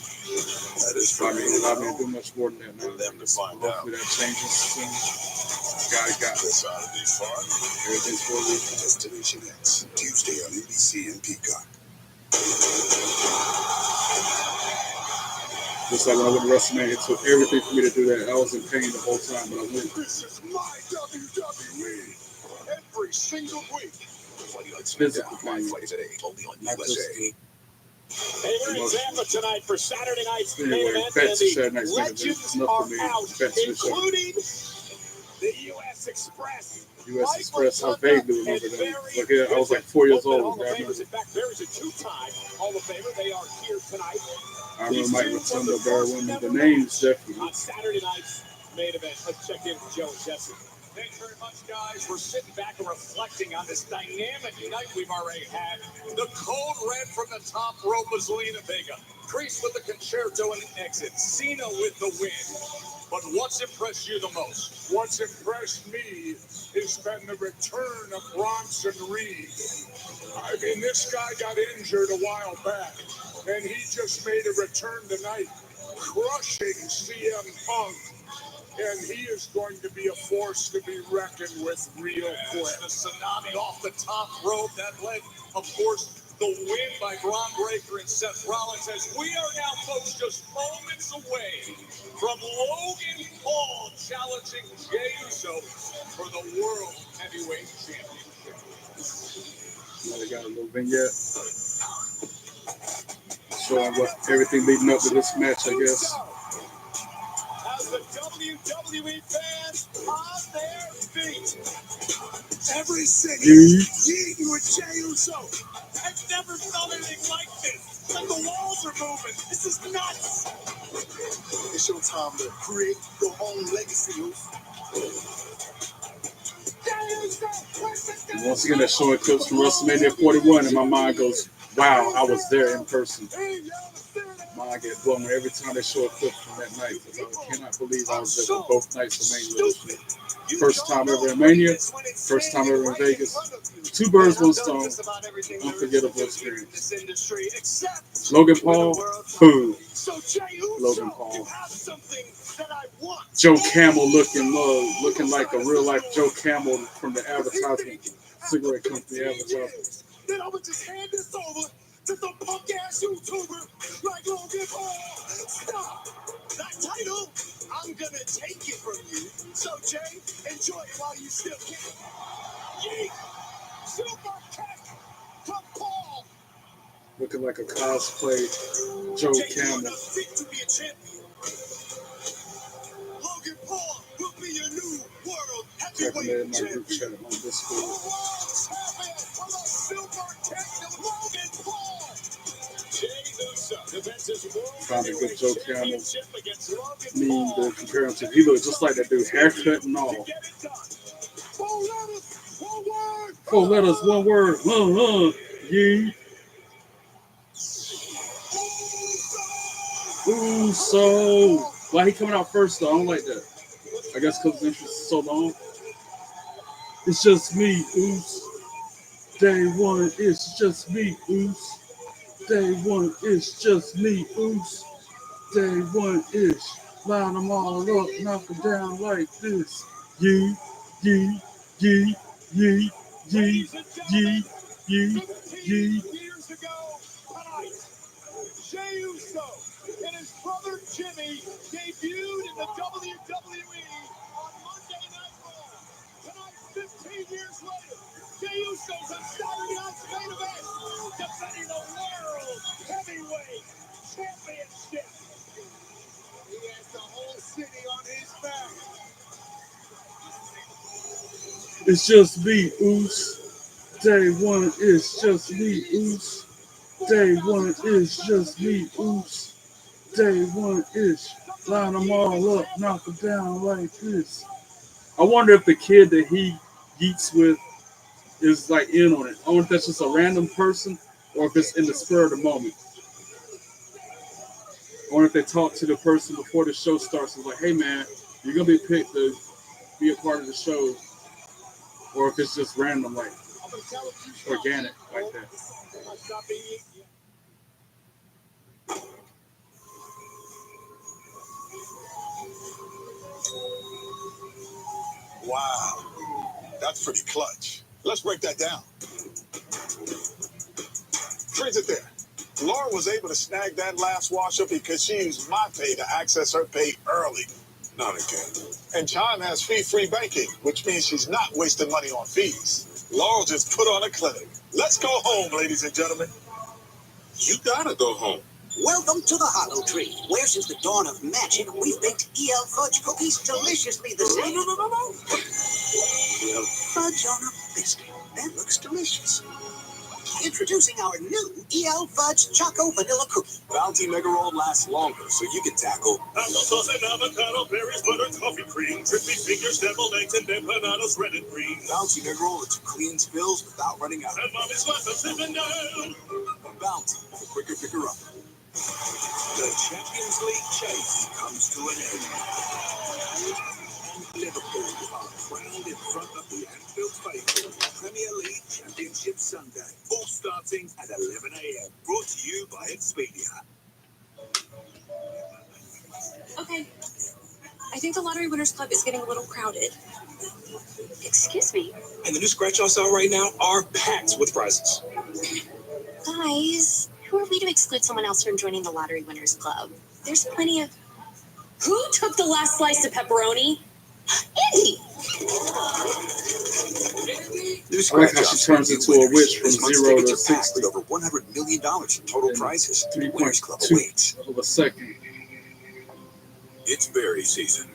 That is I mean, for I mean, do much more than that now. them to find Hopefully out. that changes soon. Got it. Saturday fun. Everything's for a reason. Destination X, Tuesday on ABC and Peacock. Just like when I went to WrestleMania, it took everything for me to do that. I was in pain the whole time, but I went. This is my WWE. Every single week. It's physical pain, Flight is at 8, only on not just USA. Hey, we're in Tampa tonight for Saturday night's main anyway. event, Bets and for Saturday night's the main event. legends Enough are for me. out, Bets for Saturday. including the U.S. Express. U.S. Express, I vaguely remember that. Like, I was like 4 years old. Hall of Famers. In fact, Barry's a two-time Hall of Famer. They are here tonight. I remember Mike Rotunda, Barry Windham. The names definitely. On Saturday night's main event, let's check in with Joe and Jesse. Thanks very much, guys. We're sitting back and reflecting on this dynamic night we've already had. The code red from the top rope was Zelina Vega. Kreese with the concerto and exit. Cena with the win. But what's impressed you the most? What's impressed me has been the return of Bronson Reed. I mean, this guy got injured a while back, and he just made a return tonight, crushing CM Punk. And he is going to be a force to be reckoned with real quick. The tsunami off the top rope that led, of course, the win by Braun Breaker and Seth Rollins. As we are now, folks, just moments away from Logan Paul challenging Jey Uso for the World Heavyweight Championship. Now they got a little vignette showing what everything leading up to this match, I guess. As the WWE fans on their feet. Every city, Yeet. with Jey Uso. I've never felt anything like this. Like the walls are moving. This is nuts. It's your time to create your own legacy. And once again, they're showing clips from WrestleMania 41, and my mind goes, wow, I was there in person. I get blown every time they show a clip from that night, because I cannot believe I was there for both nights of Mania this year. First time ever in Mania, first time ever in Vegas. 2 birds, 1 stone. Unforgettable experience. Logan Paul, boom. Logan Paul. Joe Camel looking like a real life Joe Camel from the advertisement, cigarette company advertisement. Then I would just hand this over to some punk ass YouTuber like Logan Paul. Stop! That title, I'm gonna take it from you. So Jay, enjoy it while you still can. Yeet! Super kick from Paul. Looking like a cosplay Joe Camel. Fit to be a champion. Logan Paul will be your new world Checking in heavyweight my group chat champion. on Discord. Found a good Joe Camel meme to compare him to. He looks just like that dude, haircut and all. 4 letters, 1 word. Yee. Uso. Why he coming out first though? I don't like that. I guess because his interest is so long. It's just me, Oos. Day one, it's just me, Oos. Day one, it's just me, Oos. Day one, it's line them all up, knock them down like this. Yee, yee, yee, yee, yee, yee, yee, yee. Years ago tonight, Jey Uso and his brother Jimmy debuted in the WWE on Monday Night Raw. Tonight, 15 years later, Jey Uso's on Saturday Night's main event, defending the World Heavyweight Championship. He has the whole city on his back. It's just me, Oos. Day one is just me, Oos. Day one is just me, Oos. Day one is line them all up, knock them down like this. I wonder if the kid that he geeks with is like in on it. I wonder if that's just a random person or if it's in the spur of the moment. I wonder if they talk to the person before the show starts. It's like, hey man, you're gonna be picked to be a part of the show, or if it's just random, like organic, like that. Wow, that's pretty clutch. Let's break that down. Freeze it there. Laura was able to snag that last washer because she used my pay to access her pay early. Not again. And John has fee-free banking, which means she's not wasting money on fees. Laurel just put on a clinic. Let's go home, ladies and gentlemen. You gotta go home. Welcome to the Hollow Tree, where since the dawn of magic, we've baked EL fudge cookies deliciously the same. No. Fudge on a biscuit. That looks delicious. Introducing our new EL Fudge Choco Vanilla Cookie. Bounty Mega Roll lasts longer, so you can tackle Applesauce and avocado, berries, butter, coffee cream, trippy fingers, deviled eggs, and empanadas, red and green. Bounty Mega Roll lets you clean spills without running out. And mommy's glass of sipping down. Bounty, the quicker picker up. The Champions League chase comes to an end. Liverpool are crowned in front of the Anfield faithful. Premier League Championship Sunday, all starting at 11 a.m. Brought to you by Expedia. Okay. I think the Lottery Winners Club is getting a little crowded. Excuse me. And the new scratch offs out right now are packed with prizes. Guys, who are we to exclude someone else from joining the Lottery Winners Club? There's plenty of... Who took the last slice of pepperoni? Andy! I like how she turns into a witch from 0 to 60. With over $100 million in total prizes. 3.2 of a second. It's berry season.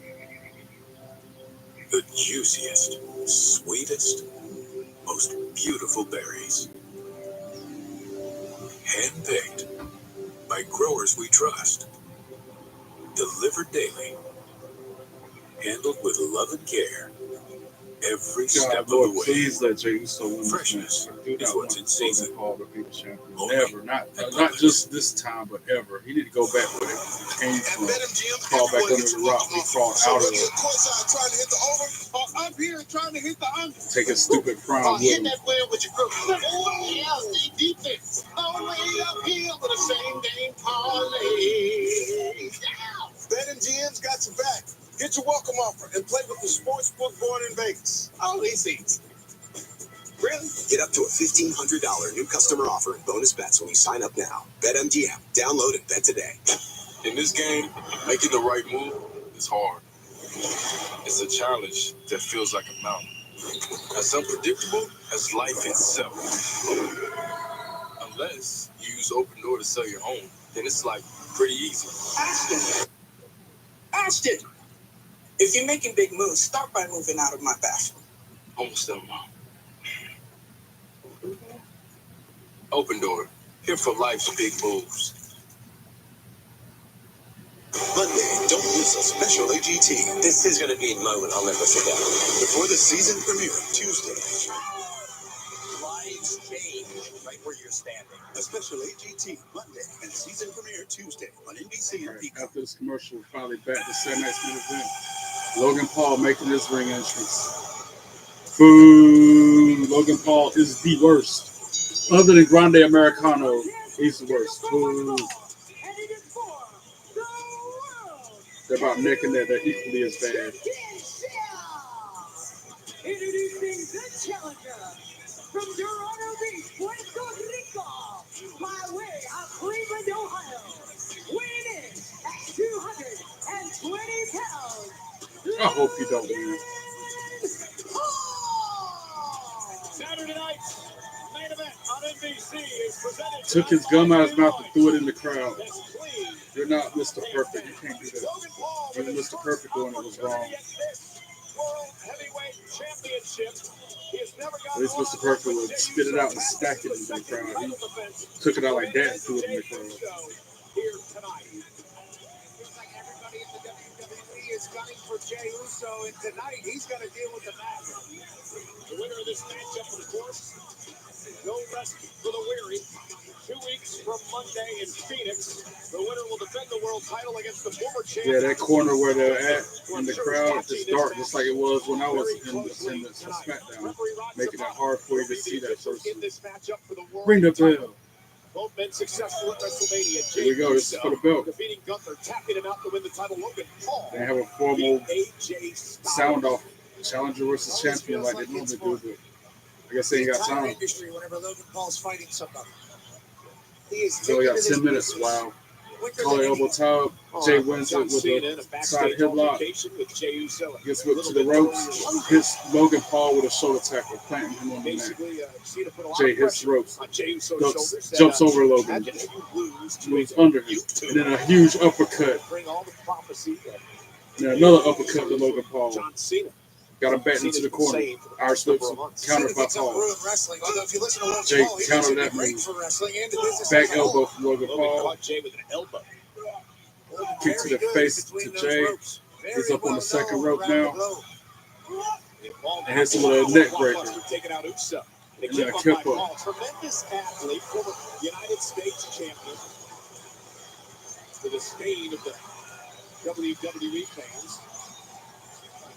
The juiciest, sweetest, most beautiful berries. Handpicked by growers we trust. Delivered daily. Handled with love and care. Every step of the Lord, way. please let Jay Uso win this Freshness match. Do is not what's want in season. Paul to be the champion. Only Never. Not just this time, but ever. He need to go back where he came from. Crawl back under the rock. He crawled out of it. Trying to hit the over, or up here trying to hit the under. Take his stupid crown with Hit him. that wheel with your crook. Oh, defense. Only up here with the same game parlay. BetMGM's got your back. Get your welcome offer and play with the sports book born in Vegas. All these seats. Really? Get up to a $1,500 new customer offer and bonus bets when you sign up now. BetMGM. Download and bet today. In this game, making the right move is hard. It's a challenge that feels like a mountain. As unpredictable as life itself. Unless you use Open Door to sell your home, then it's like pretty easy. Ashton! If you're making big moves, start by moving out of my bathroom. Almost done, Mom. Open Door, here for life's big moves. Monday, don't miss a special AGT. This is going to be a moment I'll never forget. Before the season premiere, Tuesday. Lives change right where you're standing. A special AGT Monday and season premiere Tuesday on NBC and Peacock. After this commercial, we're probably back to Saturday night's main event. Logan Paul making his ring entrance. Boo! Logan Paul is the worst. Other than Grande Americano, he's the worst. Boo! They're about neck and neck. They're equally as bad. Introducing the challenger from Dorado Beach, Puerto Rico, by way of Cleveland, Ohio, weighing in at 220 pounds. I hope you don't win. Saturday night, main event on NBC is presented. Took his gum out of his mouth and threw it in the crowd. You're not Mr. Perfect. You can't do that. Even Mr. Perfect doing it was wrong. World Heavyweight championship. He has never At gotten least Mr. Perfect would spit it out and stack it into the crowd. He took it out like that and threw it in the crowd. Here tonight. Feels like everybody in the WWE is gunning for Jey Uso, and tonight he's going to deal with the madness. The winner of this matchup, of course, no rest for the weary. 2 weeks from Monday in Phoenix, the winner will defend the world title against the former champion. Yeah, that corner where they're at in the crowd is dark, just like it was when I was in attendance for SmackDown, making it hard for you to see that person. Ring the bell. Both men successful at WrestleMania. Here we go. This is for the belt. Defeating Gunther, tapping him out to win the title. Logan Paul. They have a formal sound off challenger versus champion like they normally do, but I guess they ain't got time. Whenever Logan Paul's fighting somebody. So we got 10 minutes. Wow. Collar elbow top. Jay wins it with a side hip lock. Gets whipped to the ropes. Hits Logan Paul with a shoulder tackle, planting him on the neck. Jay hits ropes. Jumps over Logan. Moves under him. And then a huge uppercut. And another uppercut to Logan Paul. Got him back into the corner. Irish whips countered by Paul. Jay countered that move. Back elbow from Logan Paul. Kick to the face to Jay. He's up on the second rope now. And hits him with a neck breaker. And then a kip up. Tremendous athlete, former United States champion. To the stain of the WWE fans.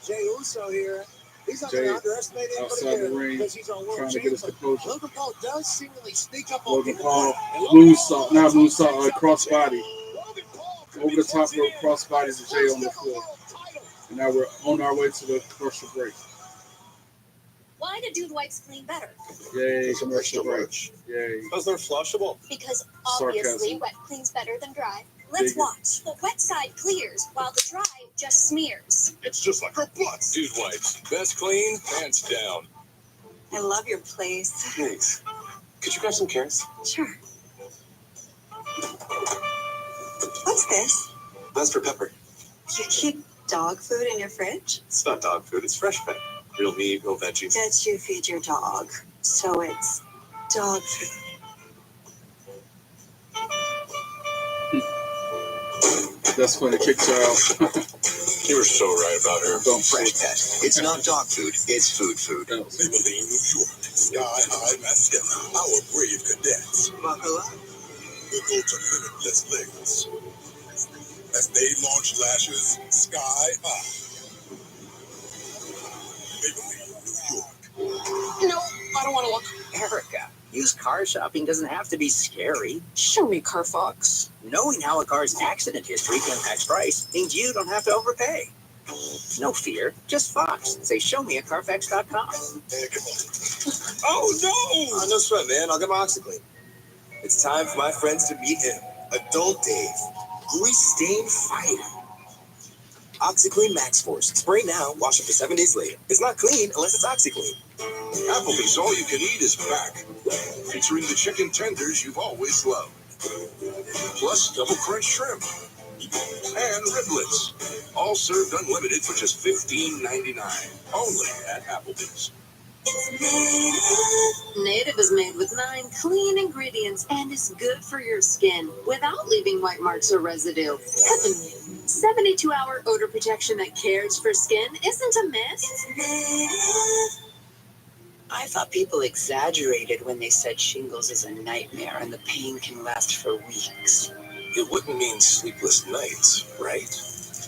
Jey Uso here. He's not going to underestimate outside the ring, because he's our world trying to get his composure. Logan Paul does seemingly sneak up Logan Paul, crossbody. Over the top rope, crossbody to Jay on the floor. And now we're on our way to the commercial break. Why do dude wipes clean better? Yay, commercial break. Yay. Because they're flushable. Because obviously Sarcasm. wet cleans better than dry. Let's watch. The wet side clears while the dry just smears. It's just like our butts. Dude wipes. Best clean, hands down. I love your place. Thanks. Could you grab some carrots? Sure. What's this? That's for Pepper. You keep dog food in your fridge? It's not dog food, it's fresh pet. Real meat, real veggies. That you feed your dog. So it's dog food. That's funny. Kicks her out. You were so right about her. Fresh Pet. It's not dog food, it's food food. Maybelline, New York. Sky High Mascara. Our brave cadets. Buckle up. Will go to limitless lengths. As they launch lashes sky high. Maybelline, New York. No, I don't want to look. Erica, used car shopping doesn't have to be scary. Show me, Carfox. Knowing how a car's accident history impacts price means you don't have to overpay. No fear, just Fox. Say, show me at Carfax.com. Oh no! No sweat, man. I'll get my OxyClean. It's time for my friends to meet him. Adult Dave. Grease-stained fighter. OxyClean Max Force. Spray now, wash up to 7 days later. It's not clean unless it's OxyClean. Applebee's All You Can Eat is back, featuring the chicken tenders you've always loved, plus double crunch shrimp and riblets, all served unlimited for just $15.99, only at Applebee's. Native is made with 9 clean ingredients and is good for your skin without leaving white marks or residue. 72-hour odor protection that cares for skin isn't a myth. I thought people exaggerated when they said shingles is a nightmare and the pain can last for weeks. It wouldn't mean sleepless nights, right?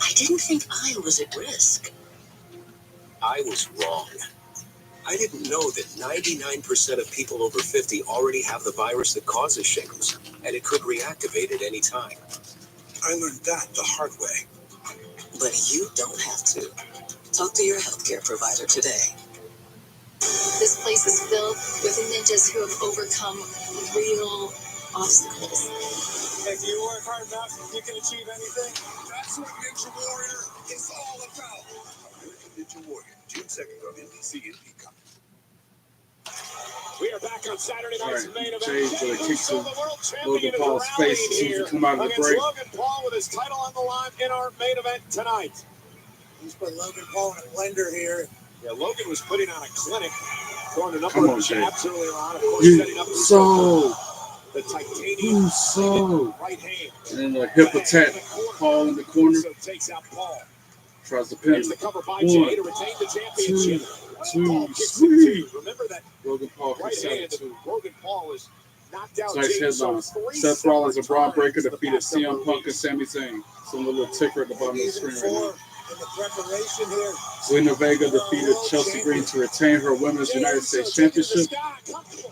I didn't think I was at risk. I was wrong. I didn't know that 99% of people over 50 already have the virus that causes shingles, and it could reactivate at any time. I learned that the hard way. But you don't have to. Talk to your healthcare provider today. This place is filled with ninjas who have overcome real obstacles. If you work hard enough, you can achieve anything. That's what Ninja Warrior is all about. American Ninja Warrior, June 2nd on NBC and Peacock. We are back on Saturday night's main event. Jay with a kick to Logan Paul's face as soon as he come out of the break. Logan Paul with his title on the line in our main event tonight. He's put Logan Paul in a blender here. Yeah, Logan was putting on a clinic, throwing a number Come of on, Jay. jabs earlier on, of course, setting up the titanium right hand. And a hip attack. Paul in the corner. So takes out Paul. Tries to pin. Here's the cover by Jay to retain the championship. Two, sweet. Remember that Logan Paul right hand of Logan Paul is knocked out. Nice headlines. Seth Rollins and Braun Breaker defeated CM Punk and Sami Zayn. Some little ticker at the bottom of the screen right now. In the preparation here. Zelina Vega defeated Chelsea Green to retain her Women's United States Championship.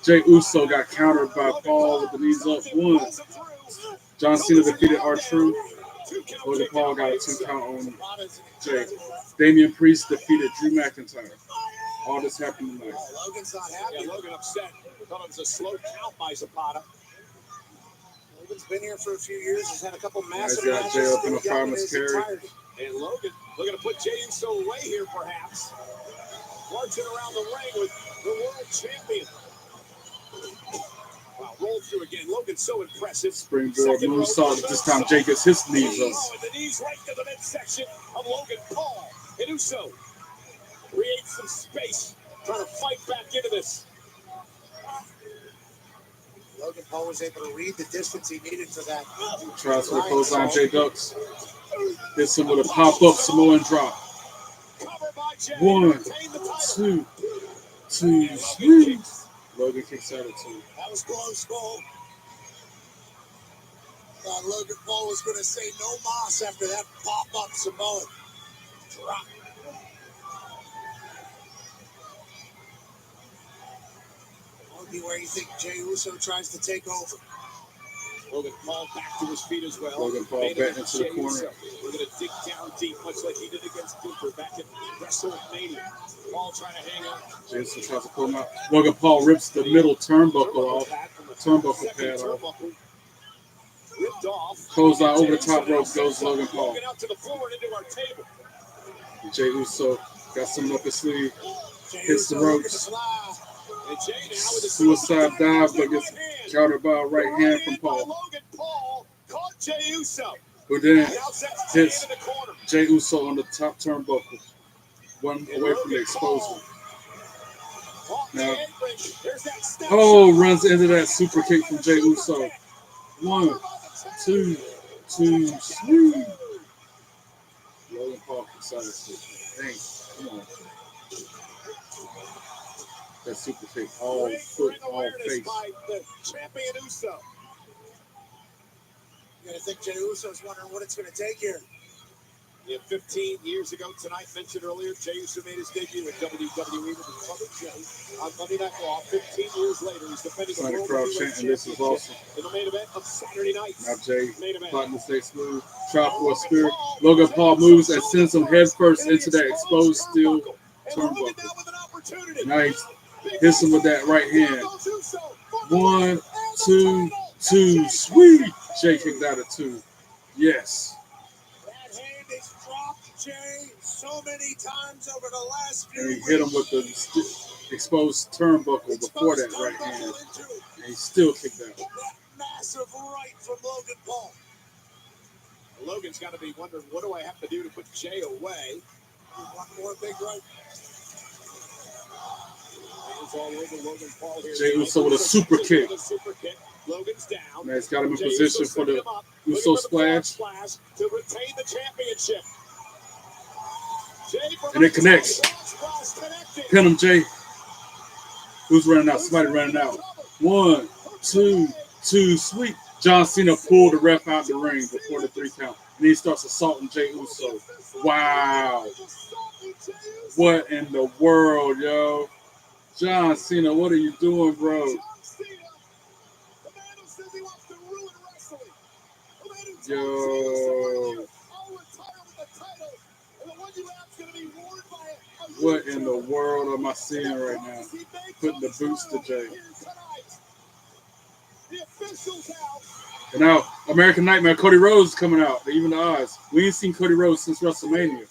Jey Uso got countered by Paul with the knees up. 1. John Cena defeated R-Truth. Logan Paul got a 2 count on Jay. Damian Priest defeated Drew McIntyre. All this happened tonight. Logan's not happy. Yeah, Logan upset. Thought it was a slow count by Zapata. Logan's been here for a few years. He's had a couple massive matches. Jay up in a fireman's carry. And Logan looking to put Jey Uso away here, perhaps. Marching around the ring with the world champion. Wow, rolled through again. Logan's so impressive. Springboard moonsault. This time Jay gets his knees up. Oh, and the knees right to the midsection of Logan Paul. And Uso creates some space, trying to fight back into this. Logan Paul was able to read the distance he needed for that. Tries for the clothesline. Jay ducks. Hits him with a pop-up Samoan drop. 1, 2, 3. Logan kicks out at 2. That was close, Cole. Thought Logan Paul was going to say no mas after that pop-up Samoan drop. Won't be where you think Jey Uso tries to take over. Logan Paul back to his feet as well. Logan Paul back into the corner. We're going to dig down deep, much like he did against Cooper back at WrestleMania. Paul trying to hang on. Jason tries to pull him out. Logan Paul rips the middle turnbuckle off. Turnbuckle pad off. Ripped off. Close out over the top rope goes Logan Paul. Out to the floor and into our table. Jey Uso got something up his sleeve. Hits the ropes. Suicide dive, but gets countered by a right hand from Paul. Logan Paul caught Jey Uso. Who then hits Jey Uso on the top turnbuckle. One away from the exposure. Now, runs into that super kick from Jey Uso. 1, 2, 3. Logan Paul kicks out his feet. Dang, come on. That super kick, all foot, all face. The champion Uso. You gotta think Jey Uso's wondering what it's gonna take here. Yeah, 15 years ago tonight, mentioned earlier, Jey Uso made his debut at WWE with his brother Jay on Monday Night Raw. 15 years later, he's defending the World Heavyweight Championship in the main event of Saturday night. Now Jay plotting to stay smooth, try for a spear. Logan Paul moves and sends him head first into that exposed steel turnbuckle. Nice. Hits him with that right hand. 1, 2, 2. Sweet. Jay kicked out at 2. Yes. That hand is dropped, Jay, so many times over the last few And he hit him with the exposed turnbuckle before that right hand. And he still kicked out. That massive right from Logan Paul. Logan's got to be wondering, what do I have to do to put Jay away? One more big right. Jey Uso with a super kick. Logan's down. Now he's got him in position for the Uso splash. To retain the championship. And it connects. Pin him, Jay. Who's running out? Somebody running out. 1, 2, 2. Sweet. John Cena pulled the ref out the ring before the 3 count. And he starts assaulting Jey Uso. Wow. What in the world, yo? John Cena, what are you doing, bro? Yo. What in the world am I seeing right now? Putting the boots to Jay. And now, American Nightmare, Cody Rhodes is coming out. Even the odds. We ain't seen Cody Rhodes since WrestleMania.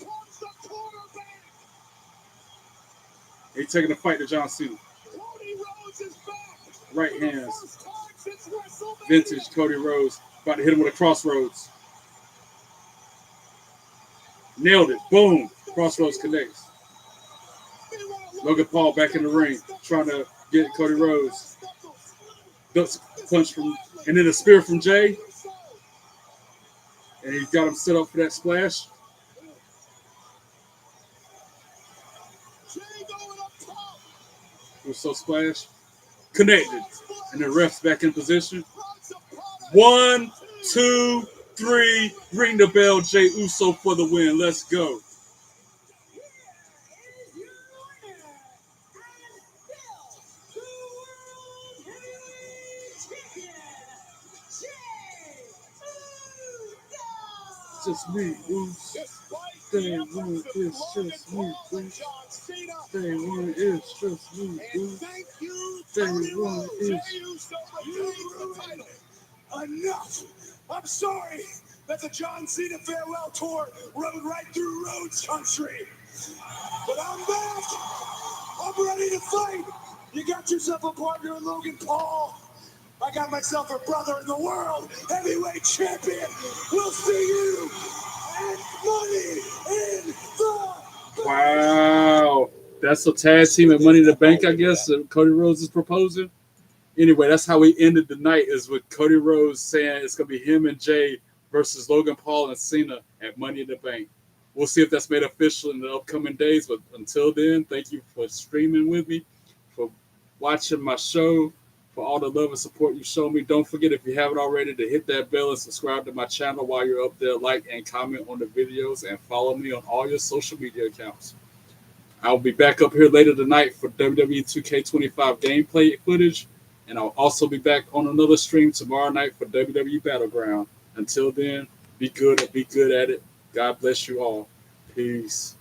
He's taking a fight to John Cena. Right hands. Vintage Cody Rhodes. About to hit him with a crossroads. Nailed it. Boom. Crossroads connects. Logan Paul back in the ring, trying to get Cody Rhodes. Ducks punch from, and then a spear from Jay. And he's got him set up for that splash. Uso splash. Connected. And the ref's back in position. 1, 2, 3. Ring the bell, Jay Uso for the win. Let's go. Just me, Uso. Day one is just me, Uso. Day one is just me, Uso. Day one is. Enough! I'm sorry that the John Cena farewell tour rode right through Rhodes country. But I'm back! I'm ready to fight! You got yourself a partner in Logan Paul. I got myself a brother in the world, heavyweight champion. We'll see you at Money in the Bank. Wow. That's a tag team at Money in the Bank, I guess, that Cody Rhodes is proposing. Anyway, that's how we ended the night, is with Cody Rhodes saying it's going to be him and Jay versus Logan Paul and Cena at Money in the Bank. We'll see if that's made official in the upcoming days. But until then, thank you for streaming with me, for watching my show, for all the love and support you show me. Don't forget, if you haven't already, to hit that bell and subscribe to my channel while you're up there. Like and comment on the videos and follow me on all your social media accounts. I'll be back up here later tonight for WWE 2K25 gameplay footage. And I'll also be back on another stream tomorrow night for WWE Battleground. Until then, be good and be good at it. God bless you all. Peace.